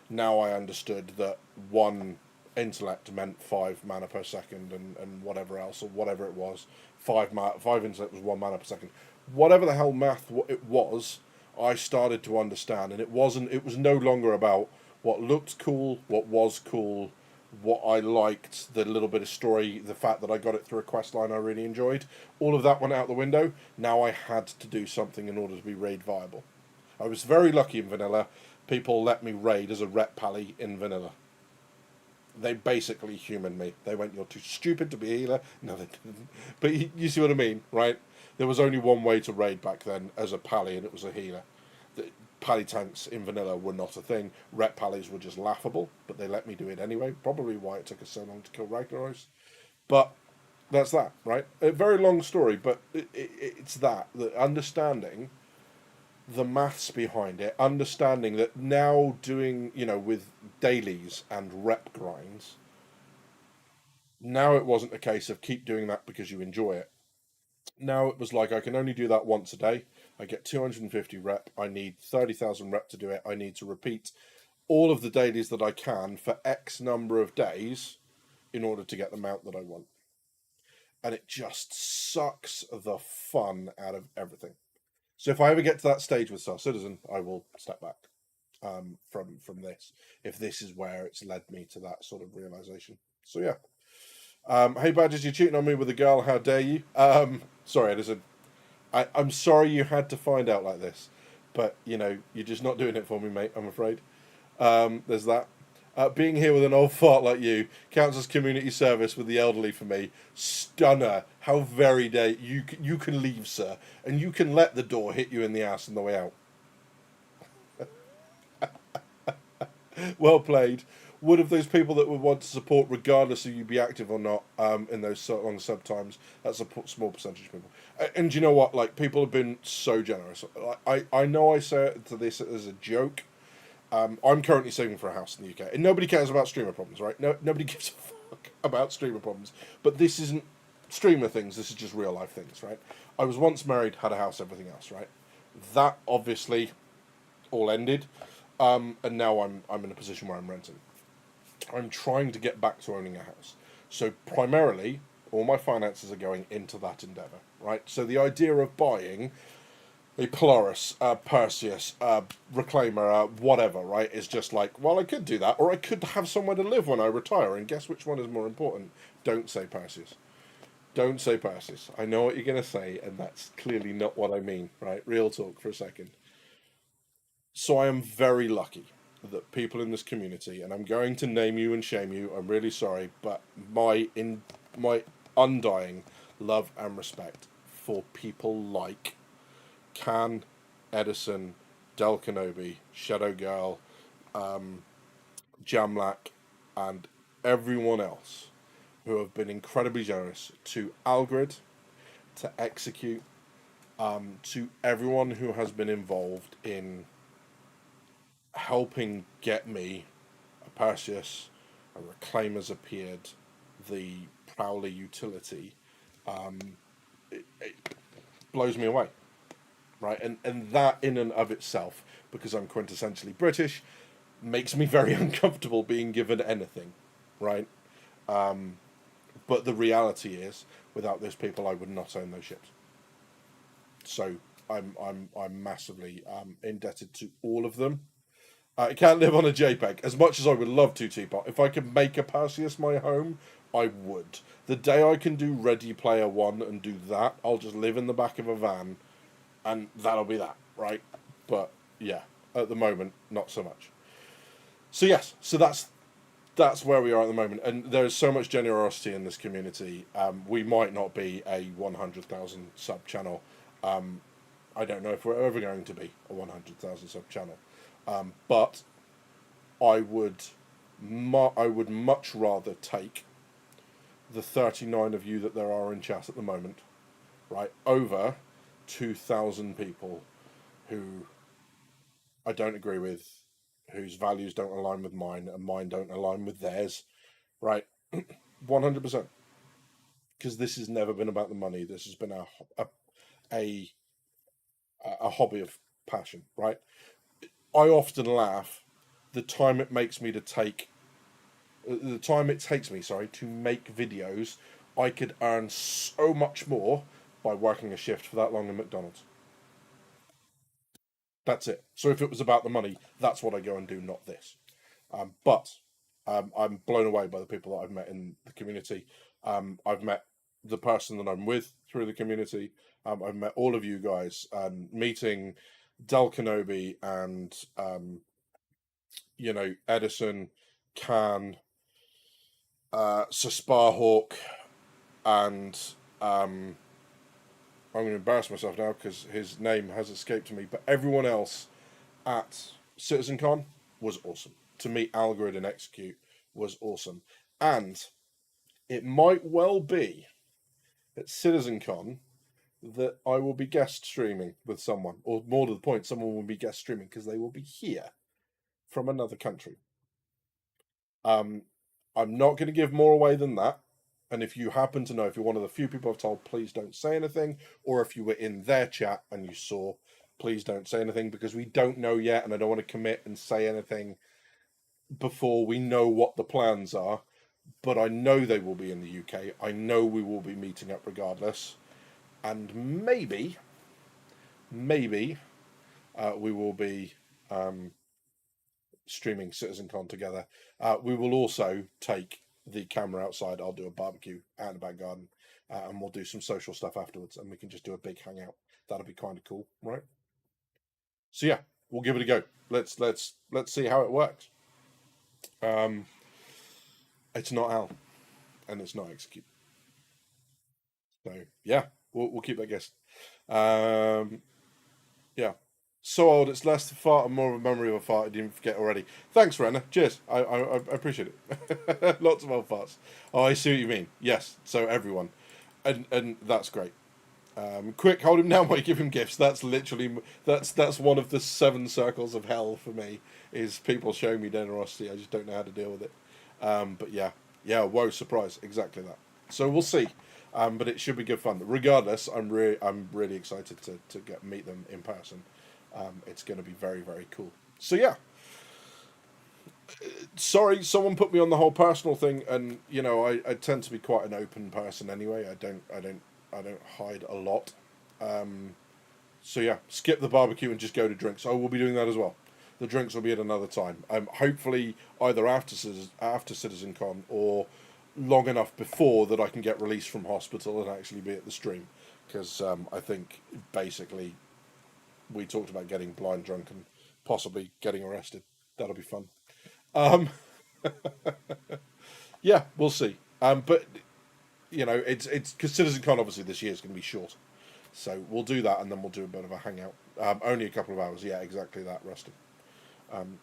Now I understood that one intellect meant 5 mana per second, and whatever else, or whatever it was. Five intellect was 1 mana per second. Whatever the hell math it was, I started to understand, and it wasn't. It was no longer about what looked cool, what was cool, what I liked, the little bit of story, the fact that I got it through a quest line I really enjoyed. All of that went out the window. Now I had to do something in order to be raid viable. I was very lucky in vanilla. People let me raid as a rep pally in vanilla. They basically humaned me. They went, "You're too stupid to be a healer." No, they didn't. But you see what I mean, right? There was only one way to raid back then as a pally, and it was a healer. The pally tanks in vanilla were not a thing. Rep pallies were just laughable, but they let me do it anyway. Probably why it took us so long to kill Ragnaros. But that's that, right? A very long story, but it's that understanding the maths behind it, understanding that now doing, with dailies and rep grinds, now it wasn't a case of keep doing that because you enjoy it. Now it was like I can only do that once a day. I get 250 rep. I need 30,000 rep to do it. I need to repeat all of the dailies that I can for X number of days in order to get the mount that I want. And it just sucks the fun out of everything. So if I ever get to that stage with Star Citizen, I will step back from this. If this is where it's led me to that sort of realization. So yeah. Hey Badges, you're cheating on me with a girl. How dare you? Sorry, Edison. I'm sorry you had to find out like this, but you're just not doing it for me, mate. I'm afraid. There's that. Being here with an old fart like you counts as community service with the elderly for me. Stunner. How very dare you can leave, sir, and you can let the door hit you in the ass on the way out. Well played. Would of those people that would want to support, regardless of you be active or not, in those so long sub times, that's a small percentage of people. And you know what? Like, people have been so generous. I know I say it to this as a joke. I'm currently saving for a house in the UK, and nobody cares about streamer problems, right? No, nobody gives a fuck about streamer problems. But this isn't streamer things. This is just real life things, right? I was once married, had a house, everything else, right? That obviously all ended, and now I'm in a position where I'm renting. I'm trying to get back to owning a house. So primarily, all my finances are going into that endeavor, right? So the idea of buying a Polaris, a Perseus, a Reclaimer, whatever, right, is just like, well, I could do that, or I could have somewhere to live when I retire, and guess which one is more important? Don't say Perseus. Don't say Perseus. I know what you're going to say, and that's clearly not what I mean, right? Real talk for a second. So I am very lucky that people in this community, and I'm going to name you and shame you. I'm really sorry, but my undying love and respect for people like Can, Edison, Del Kenobi, Shadow Girl, Jamlack, and everyone else who have been incredibly generous to Algrid, to Execute, to everyone who has been involved in helping get me a Perseus, a Reclaimer's appeared, the Prowler utility, it blows me away, right? And that in and of itself, because I'm quintessentially British, makes me very uncomfortable being given anything, right? But the reality is, without those people, I would not own those ships. So I'm massively indebted to all of them. I can't live on a JPEG. As much as I would love to, Teapot, if I could make a Perseus my home, I would. The day I can do Ready Player One and do that, I'll just live in the back of a van, and that'll be that, right? But yeah, at the moment, not so much. So yes, so that's where we are at the moment, and there's so much generosity in this community. We might not be a 100,000 sub channel. I don't know if we're ever going to be a 100,000 sub channel. But I would much rather take the 39 of you that there are in chat at the moment, right, over 2,000 people who I don't agree with, whose values don't align with mine, and mine don't align with theirs, right? 100%. Because this has never been about the money. This has been a a hobby of passion, right? I often laugh the time it makes me to take the time it takes me, sorry, to make videos. I could earn so much more by working a shift for that long in McDonald's. That's it. So if it was about the money, that's what I go and do, not this. But I'm blown away by the people that I've met in the community. I've met the person that I'm with through the community. I've met all of you guys. Meeting Del Kenobi and Edison, Khan, Sir Sparhawk, and I'm going to embarrass myself now because his name has escaped me. But everyone else at CitizenCon was awesome. To meet Algorithm and Execute was awesome. And it might well be at CitizenCon that I will be guest streaming with someone, or more to the point, someone will be guest streaming because they will be here from another country. I'm not going to give more away than that. And if you happen to know, if you're one of the few people I've told, please don't say anything, or if you were in their chat and you saw, please don't say anything because we don't know yet, and I don't want to commit and say anything before we know what the plans are. But I know they will be in the UK. I know we will be meeting up regardless, and maybe we will be streaming CitizenCon together. We will also take the camera outside. I'll do a barbecue out in the back garden, and we'll do some social stuff afterwards, and we can just do a big hangout. That'll be kind of cool, right? So yeah, we'll give it a go. Let's see how it works. It's not Al, and it's not Execute. So yeah, we'll keep that guessing. Yeah. So old, it's less a fart and more of a memory of a fart I didn't forget already. Thanks, Renna. Cheers. I appreciate it. Lots of old farts. Oh, I see what you mean. Yes. So everyone, and that's great. Quick, hold him down while you give him gifts. That's literally that's one of the 7 circles of hell for me. Is people showing me generosity. I just don't know how to deal with it. But yeah. Whoa, surprise! Exactly that. So we'll see. But it should be good fun. Regardless, I'm really excited to meet them in person. It's going to be very, very cool. So yeah, sorry, someone put me on the whole personal thing, and I tend to be quite an open person anyway. I don't hide a lot. So yeah, skip the barbecue and just go to drinks. I will be doing that as well. The drinks will be at another time. Hopefully either after CitizenCon or long enough before that I can get released from hospital and actually be at the stream. Because I think basically we talked about getting blind drunk and possibly getting arrested. That'll be fun. Um, yeah, we'll see. But it's because CitizenCon obviously this year is going to be short, so we'll do that and then we'll do a bit of a hangout. Only a couple of hours. Yeah, exactly that, Rusty.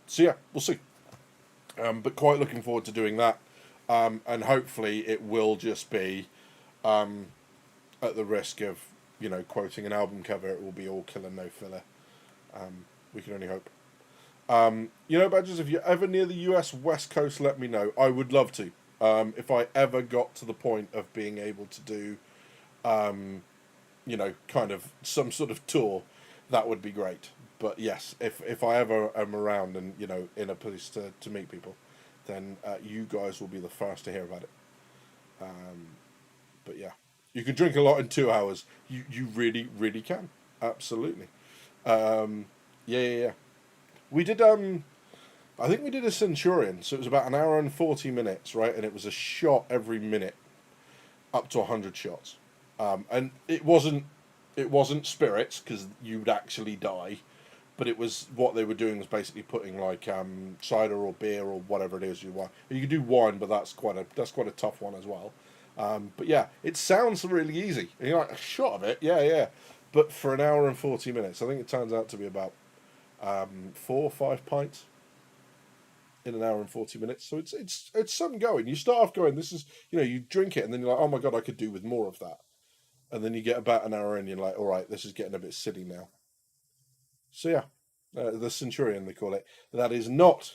So yeah, we'll see. But quite looking forward to doing that. And hopefully it will just be, at the risk of quoting an album cover, it will be all killer no filler. We can only hope. Badgers, if you're ever near the US West Coast, let me know. I would love to. If I ever got to the point of being able to do, kind of some sort of tour, that would be great. But yes, if I ever am around and in a place to meet people, then you guys will be the first to hear about it. But yeah, you can drink a lot in 2 hours. You really really can. Absolutely. Yeah. We did. I think we did a Centurion, so it was about an hour and 40 minutes, right? And it was a shot every minute, up to 100 shots. And it wasn't spirits because you'd actually die, but it was what they were doing was basically putting like cider or beer or whatever it is you want. You could do wine, but that's quite a tough one as well. But yeah, it sounds really easy. And you're like, a shot of it, yeah. But for an hour and 40 minutes, I think it turns out to be about 4 or 5 pints in an hour and 40 minutes. So it's some going. You start off going, this is you drink it, and then you're like, oh my god, I could do with more of that. And then you get about an hour in, you're like, all right, this is getting a bit silly now. So yeah, the Centurion they call it. That is not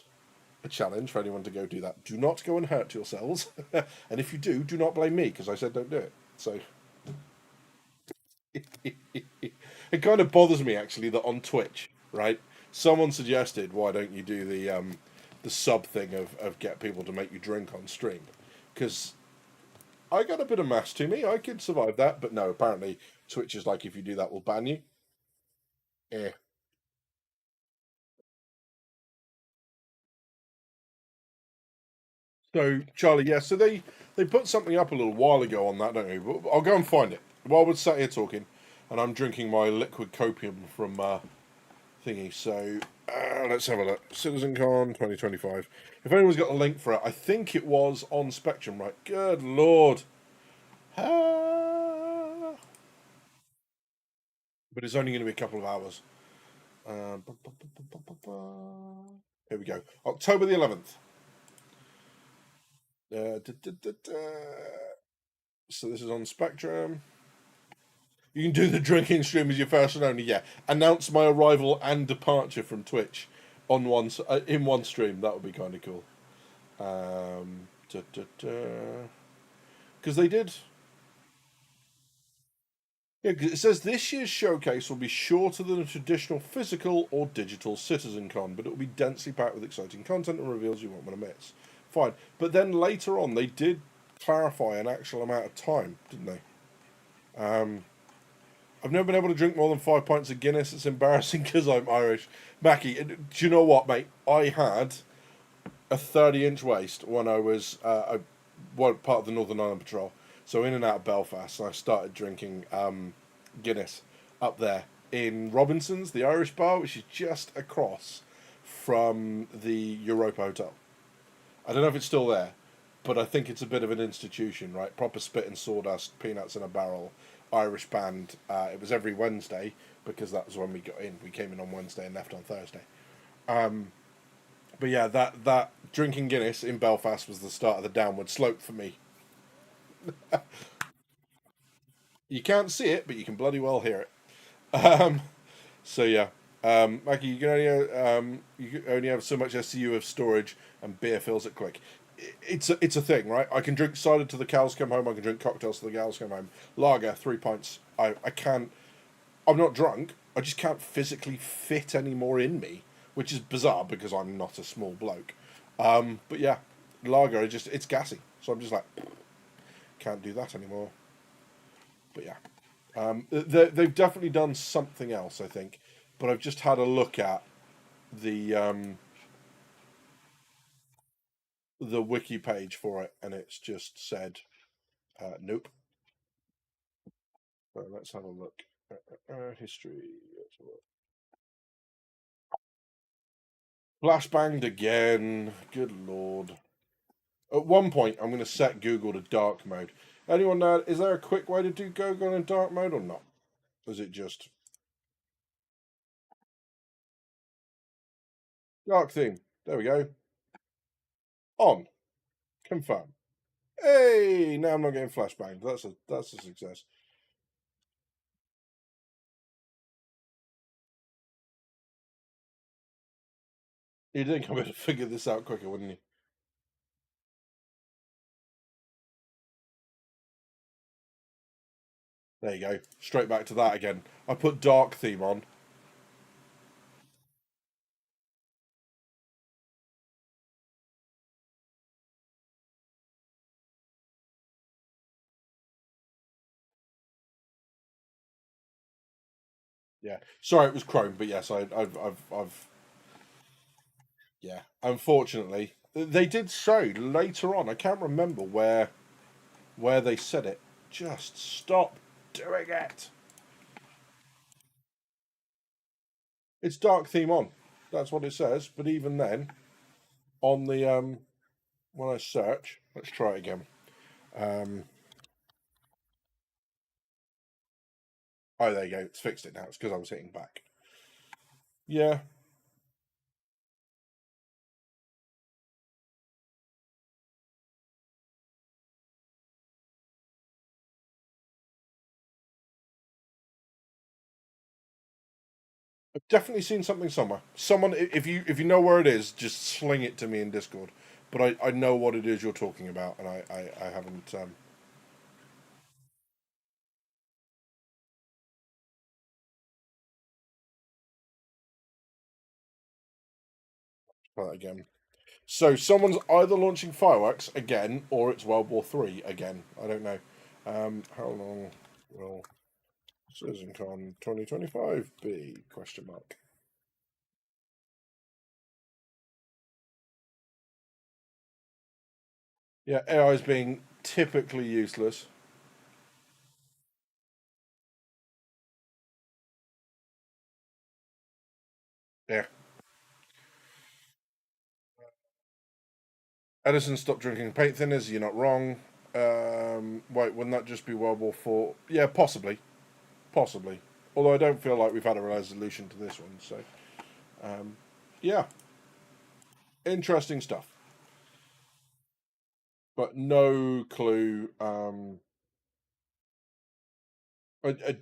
a challenge for anyone to go do that. Do not go and hurt yourselves, and if you do not blame me because I said don't do it. So It kind of bothers me actually that on Twitch, right? Someone suggested, why don't you do the sub thing of get people to make you drink on stream? Because I got a bit of mass to me. I could survive that, but no. Apparently, Twitch is like if you do that, will ban you. Yeah. So Charlie, yeah. So they put something up a little while ago on that, don't they? But I'll go and find it. While we're sat here talking, and I'm drinking my liquid copium from thingy. So let's have a look. CitizenCon 2025. If anyone's got a link for it, I think it was on Spectrum, right? Good lord. Ah. But it's only going to be a couple of hours. Here we go. October the 11th. Da, da, da, da. So this is on Spectrum. You can do the drinking stream as your first and only. Yeah, announce my arrival and departure from Twitch on one in one stream. That would be kind of cool. Because they did. Yeah, 'cause it says this year's showcase will be shorter than a traditional physical or digital CitizenCon, but it will be densely packed with exciting content and reveals you won't want to miss. Fine, but then later on they did clarify an actual amount of time, didn't they? I've never been able to drink more than 5 pints of Guinness. It's embarrassing because I'm Irish. Mackie, do you know what, mate? I had a 30-inch waist when I was part of the Northern Ireland Patrol. So in and out of Belfast, and I started drinking Guinness up there in Robinson's, the Irish bar, which is just across from the Europa Hotel. I don't know if it's still there, but I think it's a bit of an institution, right? Proper spit and sawdust, peanuts in a barrel, Irish band. It was every Wednesday because that was when we got in. We came in on Wednesday and left on Thursday. But yeah, that drinking Guinness in Belfast was the start of the downward slope for me. You can't see it, but you can bloody well hear it. So yeah, Maggie, you can only have so much SCU of storage, and beer fills it quick. It's a thing, right? I can drink cider till the cows come home. I can drink cocktails till the cows come home. Lager, 3 pints. I can't. I'm not drunk. I just can't physically fit any more in me, which is bizarre because I'm not a small bloke. But yeah, lager, it's gassy. So I'm just like, can't do that anymore. But yeah, they've definitely done something else, I think. But I've just had a look at the wiki page for it, and it's just said, nope. So let's have a look. History. Let's have a look. Flashbanged again. Good lord. At one point, I'm going to set Google to dark mode. Anyone know? Is there a quick way to do Google in dark mode or not? Or is it just dark theme? There we go. On. Confirm. Hey, now I'm not getting flashbanged. That's a success. You'd think I would have figured this out quicker, wouldn't you? There you go. Straight back to that again. I put dark theme on. Yeah. Sorry, it was Chrome, but yes, I've yeah. Unfortunately, they did show later on. I can't remember where they said it. Just stop doing it. It's dark theme on. That's what it says. But even then, on the when I search, let's try it again. Oh, there you go. It's fixed it now. It's because I was hitting back. Yeah, I've definitely seen something somewhere. Someone, if you know where it is, just sling it to me in Discord. But I know what it is you're talking about, and I haven't. Try that again. So someone's either launching fireworks again, or it's World War III again. I don't know. How long will CitizenCon 2025 be? Question mark. Yeah, AI is being typically useless. Yeah. Edison stopped drinking paint thinners. You're not wrong. Wait, wouldn't that just be World War Four? Yeah, possibly, possibly. Although I don't feel like we've had a resolution to this one. So, yeah, interesting stuff. But no clue. I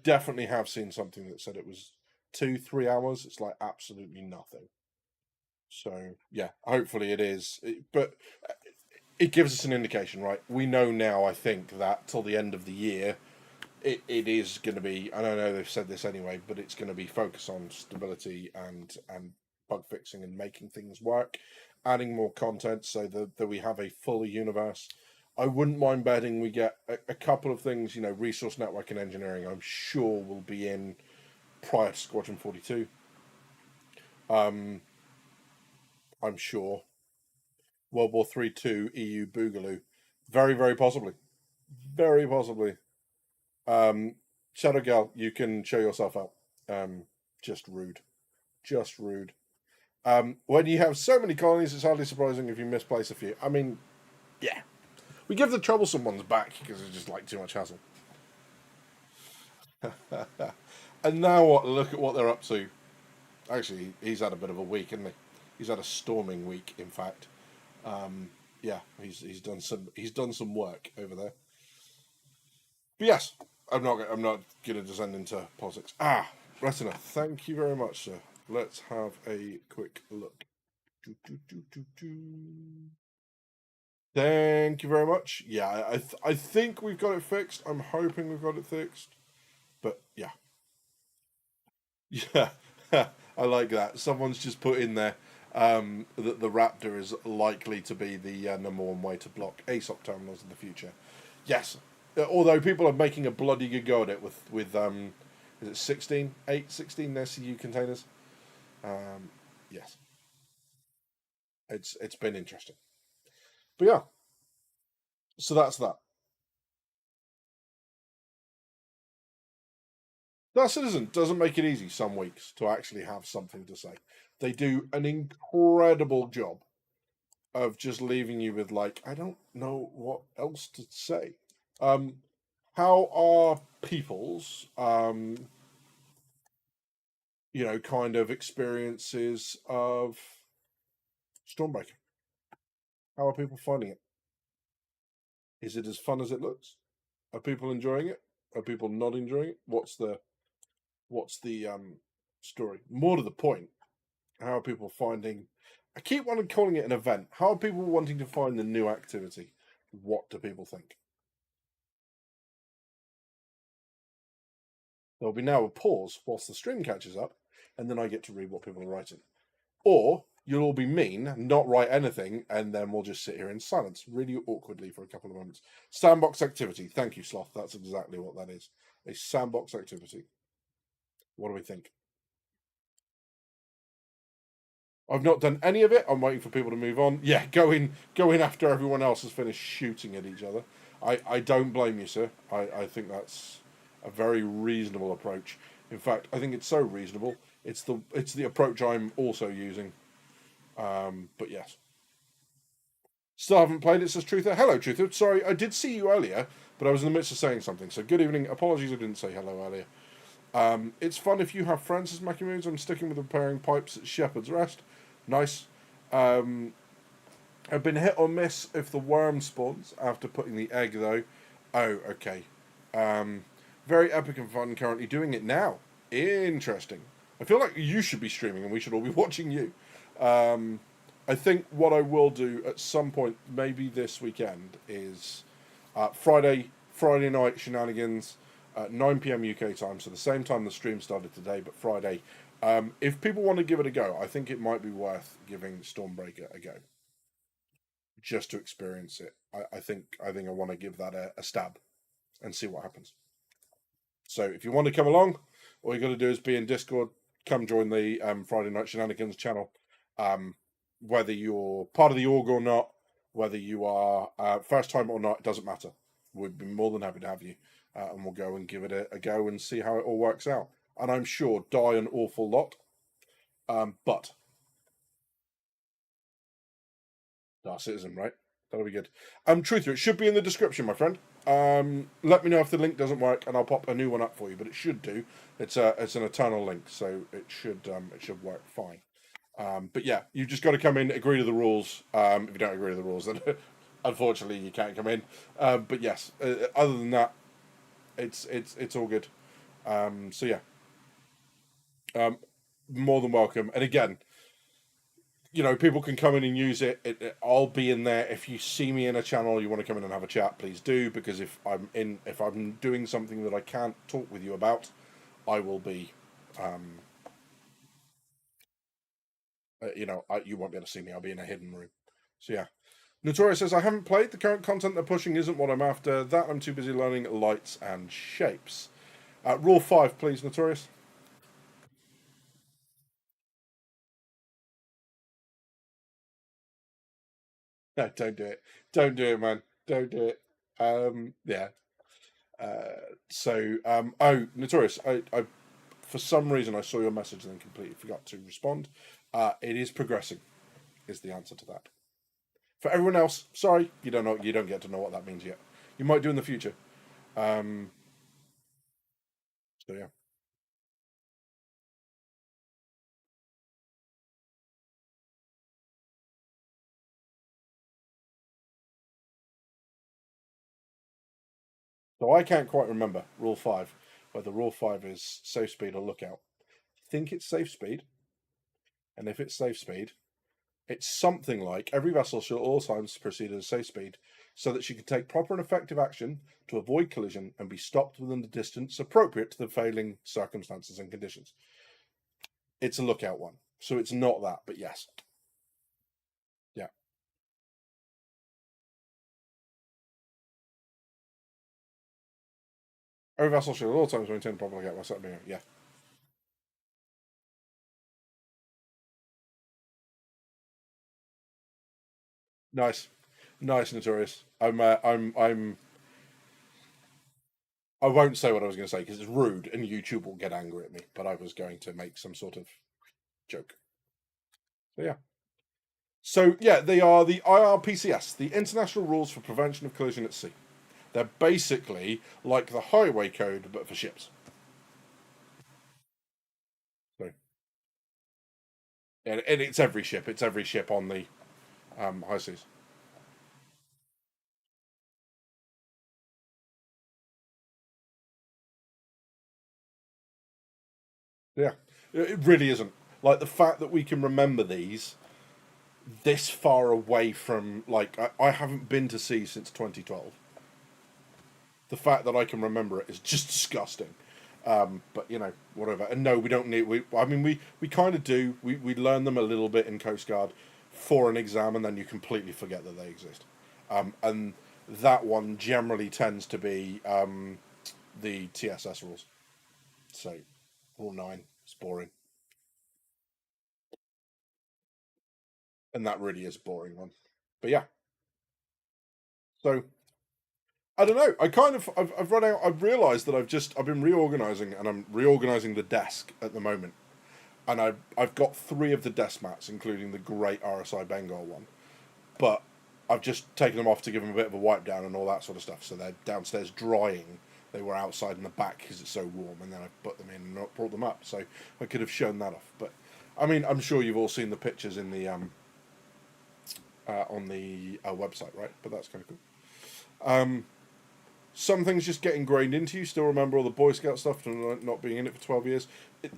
definitely have seen something that said it was 2-3 hours. It's like absolutely nothing. So yeah, hopefully it is. But it gives us an indication, right? We know now, I think, that till the end of the year, it is going to be. And I know they've said this anyway, but it's going to be focused on stability and bug fixing and making things work, adding more content so that we have a full universe. I wouldn't mind betting we get a couple of things. Resource network and engineering. I'm sure will be in prior to Squadron 42. I'm sure World War Three, two EU Boogaloo, very very possibly, very possibly. Um, Shadow Gal, you can show yourself up. Just rude, just rude. When you have so many colonies, it's hardly surprising if you misplace a few. I mean, yeah, we give the troublesome ones back because it's just like too much hassle. And now what? Look at what they're up to. Actually, he's had a bit of a week, hasn't he? He's had a storming week, in fact. Yeah, he's done some work over there. But yes, I'm not going to descend into politics. Retina, thank you very much, sir. Let's have a quick look. Do, do, do, do, do. Thank you very much. Yeah, I think we've got it fixed. I'm hoping we've got it fixed. But yeah, yeah, I like that. Someone's just put in there that the Raptor is likely to be the number one way to block ASOP terminals in the future. Yes, although people are making a bloody good go at it with is it 16, 8, 16 SCU containers? Yes, it's been interesting. But yeah, so that's that. That Citizen doesn't make it easy some weeks to actually have something to say. They do an incredible job of just leaving you with like, I don't know what else to say. Um, how are people's kind of experiences of Stormbreaker? How are people finding it? Is it as fun as it looks? Are people enjoying it? Are people not enjoying it? What's the story? More to the point, how are people finding? I keep wanting calling it an event. How are people wanting to find the new activity? What do people think? There'll be now a pause whilst the stream catches up, and then I get to read what people are writing. Or you'll all be mean, not write anything, and then we'll just sit here in silence, really awkwardly for a couple of moments. Sandbox activity. Thank you, Sloth. That's exactly what that is. A sandbox activity. What do we think? I've not done any of it. I'm waiting for people to move on. Yeah, go in after everyone else has finished shooting at each other. I don't blame you, sir. I think that's a very reasonable approach. In fact, I think it's so reasonable. It's the approach I'm also using. But yes. Still haven't played it, says Truther. Hello, Truther. Sorry, I did see you earlier, but I was in the midst of saying something. So good evening. Apologies I didn't say hello earlier. It's fun if you have friends, says Mackie Moons. I'm sticking with repairing pipes at Shepherd's Rest. Nice. I've been hit or miss if the worm spawns after putting the egg, though. Oh, okay. Very epic and fun currently doing it now. Interesting. I feel like you should be streaming and we should all be watching you. I think what I will do at some point, maybe this weekend, is Friday night shenanigans at 9 p.m. UK time, so the same time the stream started today, but Friday If people want to give it a go, I think it might be worth giving Stormbreaker a go, just to experience it. I think I want to give that a stab and see what happens. So if you want to come along, all you got to do is be in Discord. Come join the Friday Night Shenanigans channel. Whether you're part of the org or not, whether you are first time or not, it doesn't matter. We'd be more than happy to have you, and we'll go and give it a go and see how it all works out. And I'm sure die an awful lot, but Star Citizen, right? That'll be good. Truther, it should be in the description, my friend. Let me know if the link doesn't work, and I'll pop a new one up for you. But it should do. It's an eternal link, so it should work fine. But yeah, you've just got to come in, agree to the rules. If you don't agree to the rules, then unfortunately you can't come in. But yes, other than that, it's all good. So yeah, more than welcome. And again, people can come in and use it. I'll be in there. If you see me in a channel, you want to come in and have a chat, please do. Because if I'm doing something that I can't talk with you about, I will be. You won't be able to see me. I'll be in a hidden room. So yeah. Notorious says, I haven't played. The current content they're pushing isn't what I'm after. That I'm too busy learning lights and shapes. Rule 5, please, Notorious. No, don't do it. Don't do it, man. Don't do it. Yeah. Notorious, I for some reason I saw your message and then completely forgot to respond. It is progressing, is the answer to that. For everyone else, sorry, you don't know. You don't get to know what that means yet. You might do in the future. So yeah. So I can't quite remember Rule 5, whether Rule 5 is safe speed or lookout. I think it's safe speed, and if it's safe speed, it's something like every vessel shall at all times proceed at a safe speed so that she can take proper and effective action to avoid collision and be stopped within the distance appropriate to the failing circumstances and conditions. It's a lookout one, so it's not that, but yes. Yeah. Every vessel shall at all times maintain proper lookout. Yeah. Nice. Nice, Notorious. I won't say what I was going to say because it's rude and YouTube will get angry at me. But I was going to make some sort of joke. So yeah. So yeah, they are the IRPCS, the International Rules for Prevention of Collision at Sea. They're basically like the highway code but for ships. So, and it's every ship. It's every ship on the high seas. Yeah, it really isn't. Like the fact that we can remember these this far away from I haven't been to sea since 2012. The fact that I can remember it is just disgusting. But whatever. And no, we don't need. We kind of do. We learn them a little bit in Coast Guard for an exam, and then you completely forget that they exist. And that one generally tends to be the TSS rules. So, Rule 9 is boring, and that really is a boring one. But yeah, so I don't know. I've run out. I've realised that I've been reorganising, and I'm reorganising the desk at the moment. And I've got 3 of the desk mats, including the great RSI Bengal one. But I've just taken them off to give them a bit of a wipe down and all that sort of stuff. So they're downstairs drying. They were outside in the back because it's so warm, and then I put them in and brought them up. So I could have shown that off. But I mean, I'm sure you've all seen the pictures in the on the website, right? But that's kind of cool. Some things just get ingrained into you. Still remember all the Boy Scout stuff from not being in it for 12 years.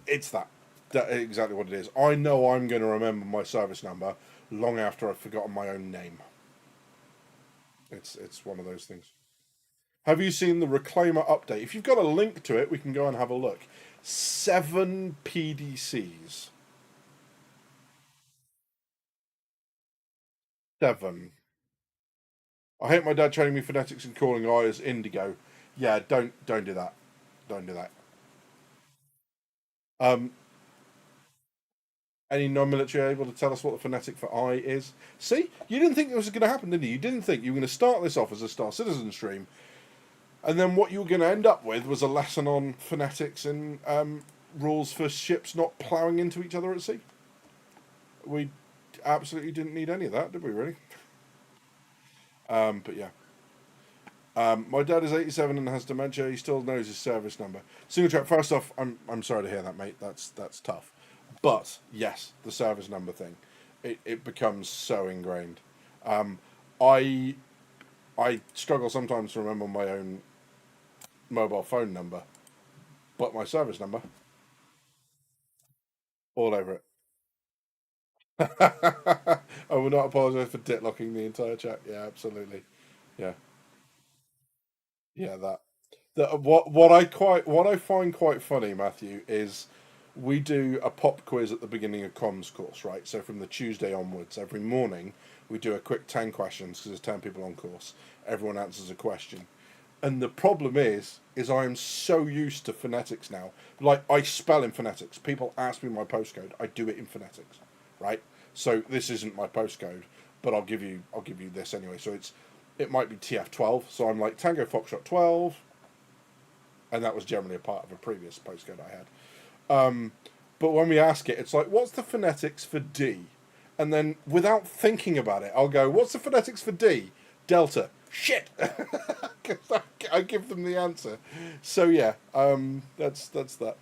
It's that. That's exactly what it is. I know I'm going to remember my service number long after I've forgotten my own name. It's one of those things. Have you seen the Reclaimer update? If you've got a link to it, we can go and have a look. 7 PDCs. 7. I hate my dad training me phonetics and calling I as indigo. Yeah, don't do that. Don't do that. Um, any non-military able to tell us what the phonetic for I is? See, you didn't think it was going to happen, did you? You didn't think you were going to start this off as a Star Citizen stream, and then what you were going to end up with was a lesson on phonetics and rules for ships not ploughing into each other at sea. We absolutely didn't need any of that, did we? Really? But yeah. My dad is 87 and has dementia. He still knows his service number. Single track. First off, I'm sorry to hear that, mate. That's tough. But yes, the service number thing, it becomes so ingrained. Um, I I struggle sometimes to remember my own mobile phone number, but my service number, all over it. I will not apologise for ditlocking the entire chat. Yeah, absolutely. Yeah, yeah. What I find quite funny, Matthew, is we do a pop quiz at the beginning of comms course, right? So from the Tuesday onwards, every morning we do a quick 10 questions because there's 10 people on course. Everyone answers a question. And the problem is I am so used to phonetics now. Like I spell in phonetics. People ask me my postcode. I do it in phonetics, right? So this isn't my postcode, but I'll give you this anyway. So it might be TF12. So I'm like Tango Foxtrot 12, and that was generally a part of a previous postcode I had. But when we ask it, it's like, what's the phonetics for D? And then without thinking about it, I'll go, what's the phonetics for D? Delta. Shit. I give them the answer. So yeah, that's that.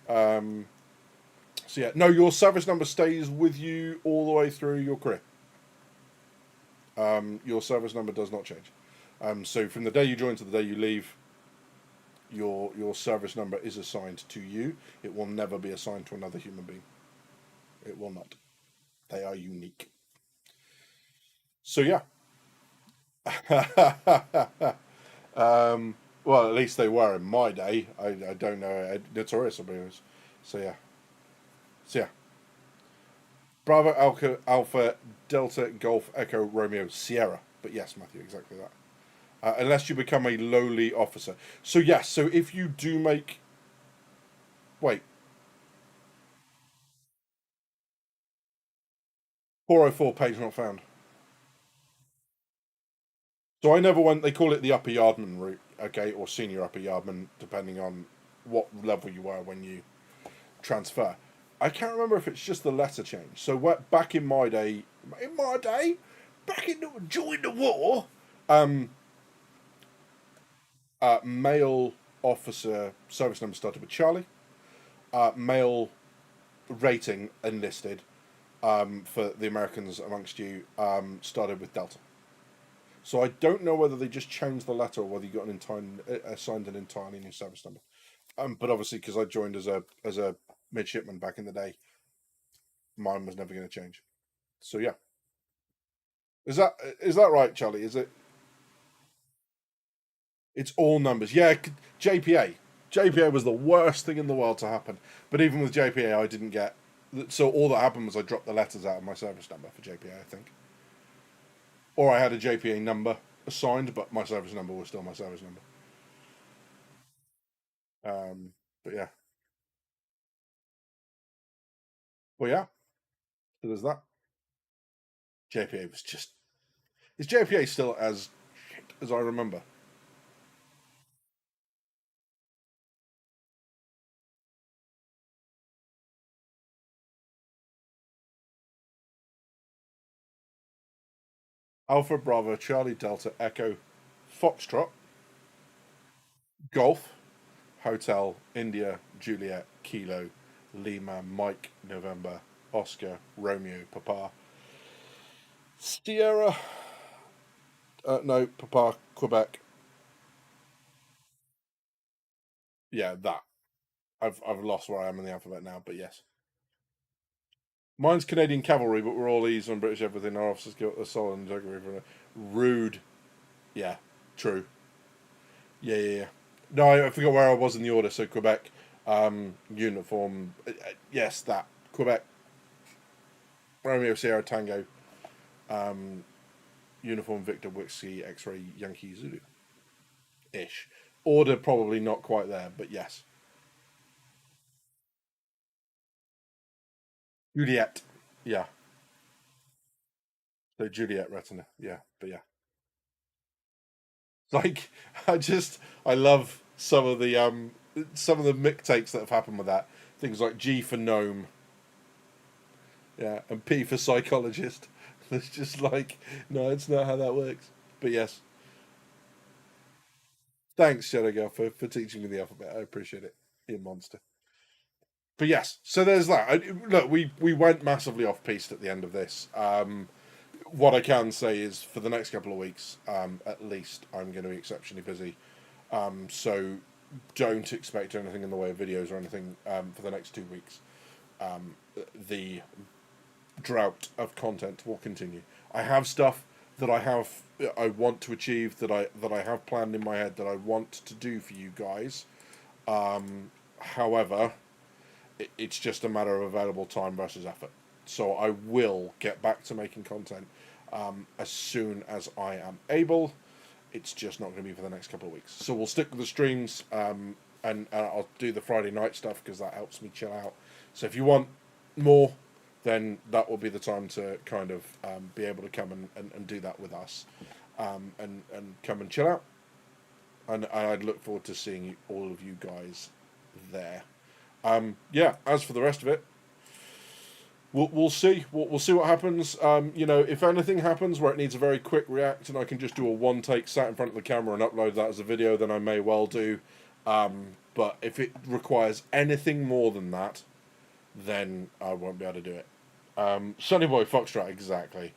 Um, so yeah, no, your service number stays with you all the way through your career. Your service number does not change. So from the day you join to the day you leave, your service number is assigned to you. It will never be assigned to another human being. It will not. They are unique. So yeah. Well, at least they were in my day. I don't know. Notorious abuse. So yeah. So yeah. Bravo Alpha Delta Golf Echo Romeo Sierra. But yes, Matthew, exactly that. Unless you become a lowly officer. So yes. So if you do make, wait, 404 page not found. So I never went. They call it the upper yardman route, okay, or senior upper yardman, depending on what level you were when you transfer. I can't remember if it's just the letter change. So back in my day, back in during the war, um, male officer service number started with Charlie. Male rating enlisted for the Americans amongst you started with Delta. So I don't know whether they just changed the letter or whether you got assigned an entirely new service number. But obviously, because I joined as a midshipman back in the day, mine was never going to change. So yeah, is that right, Charlie? Is it? It's all numbers. Yeah, JPA. JPA was the worst thing in the world to happen. But even with JPA, I didn't get. So all that happened was I dropped the letters out of my service number for JPA, I think, or I had a JPA number assigned, but my service number was still my service number. But yeah, well yeah. So there's that. JPA was just. Is JPA still as shit as I remember? Alpha Bravo Charlie Delta Echo Foxtrot Golf Hotel India Juliet Kilo Lima Mike November Oscar Romeo Papa Sierra no Papa Quebec. Yeah, that. I've lost where I am in the alphabet now, but yes. Mine's Canadian cavalry, but we're all E's on British everything. Our officers get a solid integrity. Rude. Yeah, true. Yeah. No, I forgot where I was in the order. So Quebec, Uniform, yes, that Quebec Romeo Sierra Tango, uniform Victor Whiskey X-ray Yankee Zulu ish. Order probably not quite there, but yes. Juliet, yeah. So Juliet Retina, yeah, but yeah. Like I love some of the mixtapes that have happened with that. Things like G for gnome, yeah, and P for psychologist. It's just like, no, it's not how that works. But yes, thanks, Shadow Girl, for teaching me the alphabet. I appreciate it. You monster. But yes, so there's that. Look, we went massively off piste at the end of this. What I can say is for the next couple of weeks, at least, I'm going to be exceptionally busy. So don't expect anything in the way of videos or anything for the next 2 weeks. The drought of content will continue. I have stuff that I want to achieve that I have planned in my head that I want to do for you guys. However, it's just a matter of available time versus effort. So I will get back to making content as soon as I am able. It's just not going to be for the next couple of weeks. So we'll stick with the streams, and I'll do the Friday night stuff because that helps me chill out. So if you want more, then that will be the time to kind of be able to come and do that with us, and come and chill out. And I'd look forward to seeing all of you guys there. Yeah. As for the rest of it, we'll see. We'll see what happens. If anything happens where it needs a very quick react and I can just do a one take sat in front of the camera and upload that as a video, then I may well do. But if it requires anything more than that, then I won't be able to do it. Sunny Boy Foxtrot, exactly.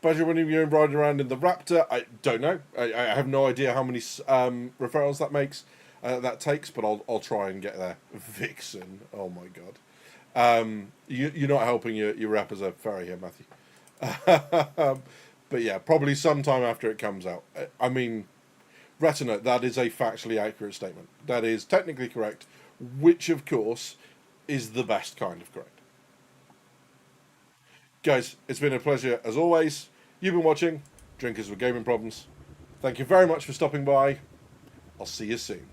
Budget when you're riding around in the Raptor, I don't know. I have no idea how many referrals that takes, but I'll try and get there. Vixen, oh my god. You're not helping your rep as a fairy here, Matthew. But yeah, probably sometime after it comes out. I mean, Retina, that is a factually accurate statement. That is technically correct, which of course is the best kind of correct. Guys, it's been a pleasure as always. You've been watching Drinkers with Gaming Problems. Thank you very much for stopping by. I'll see you soon.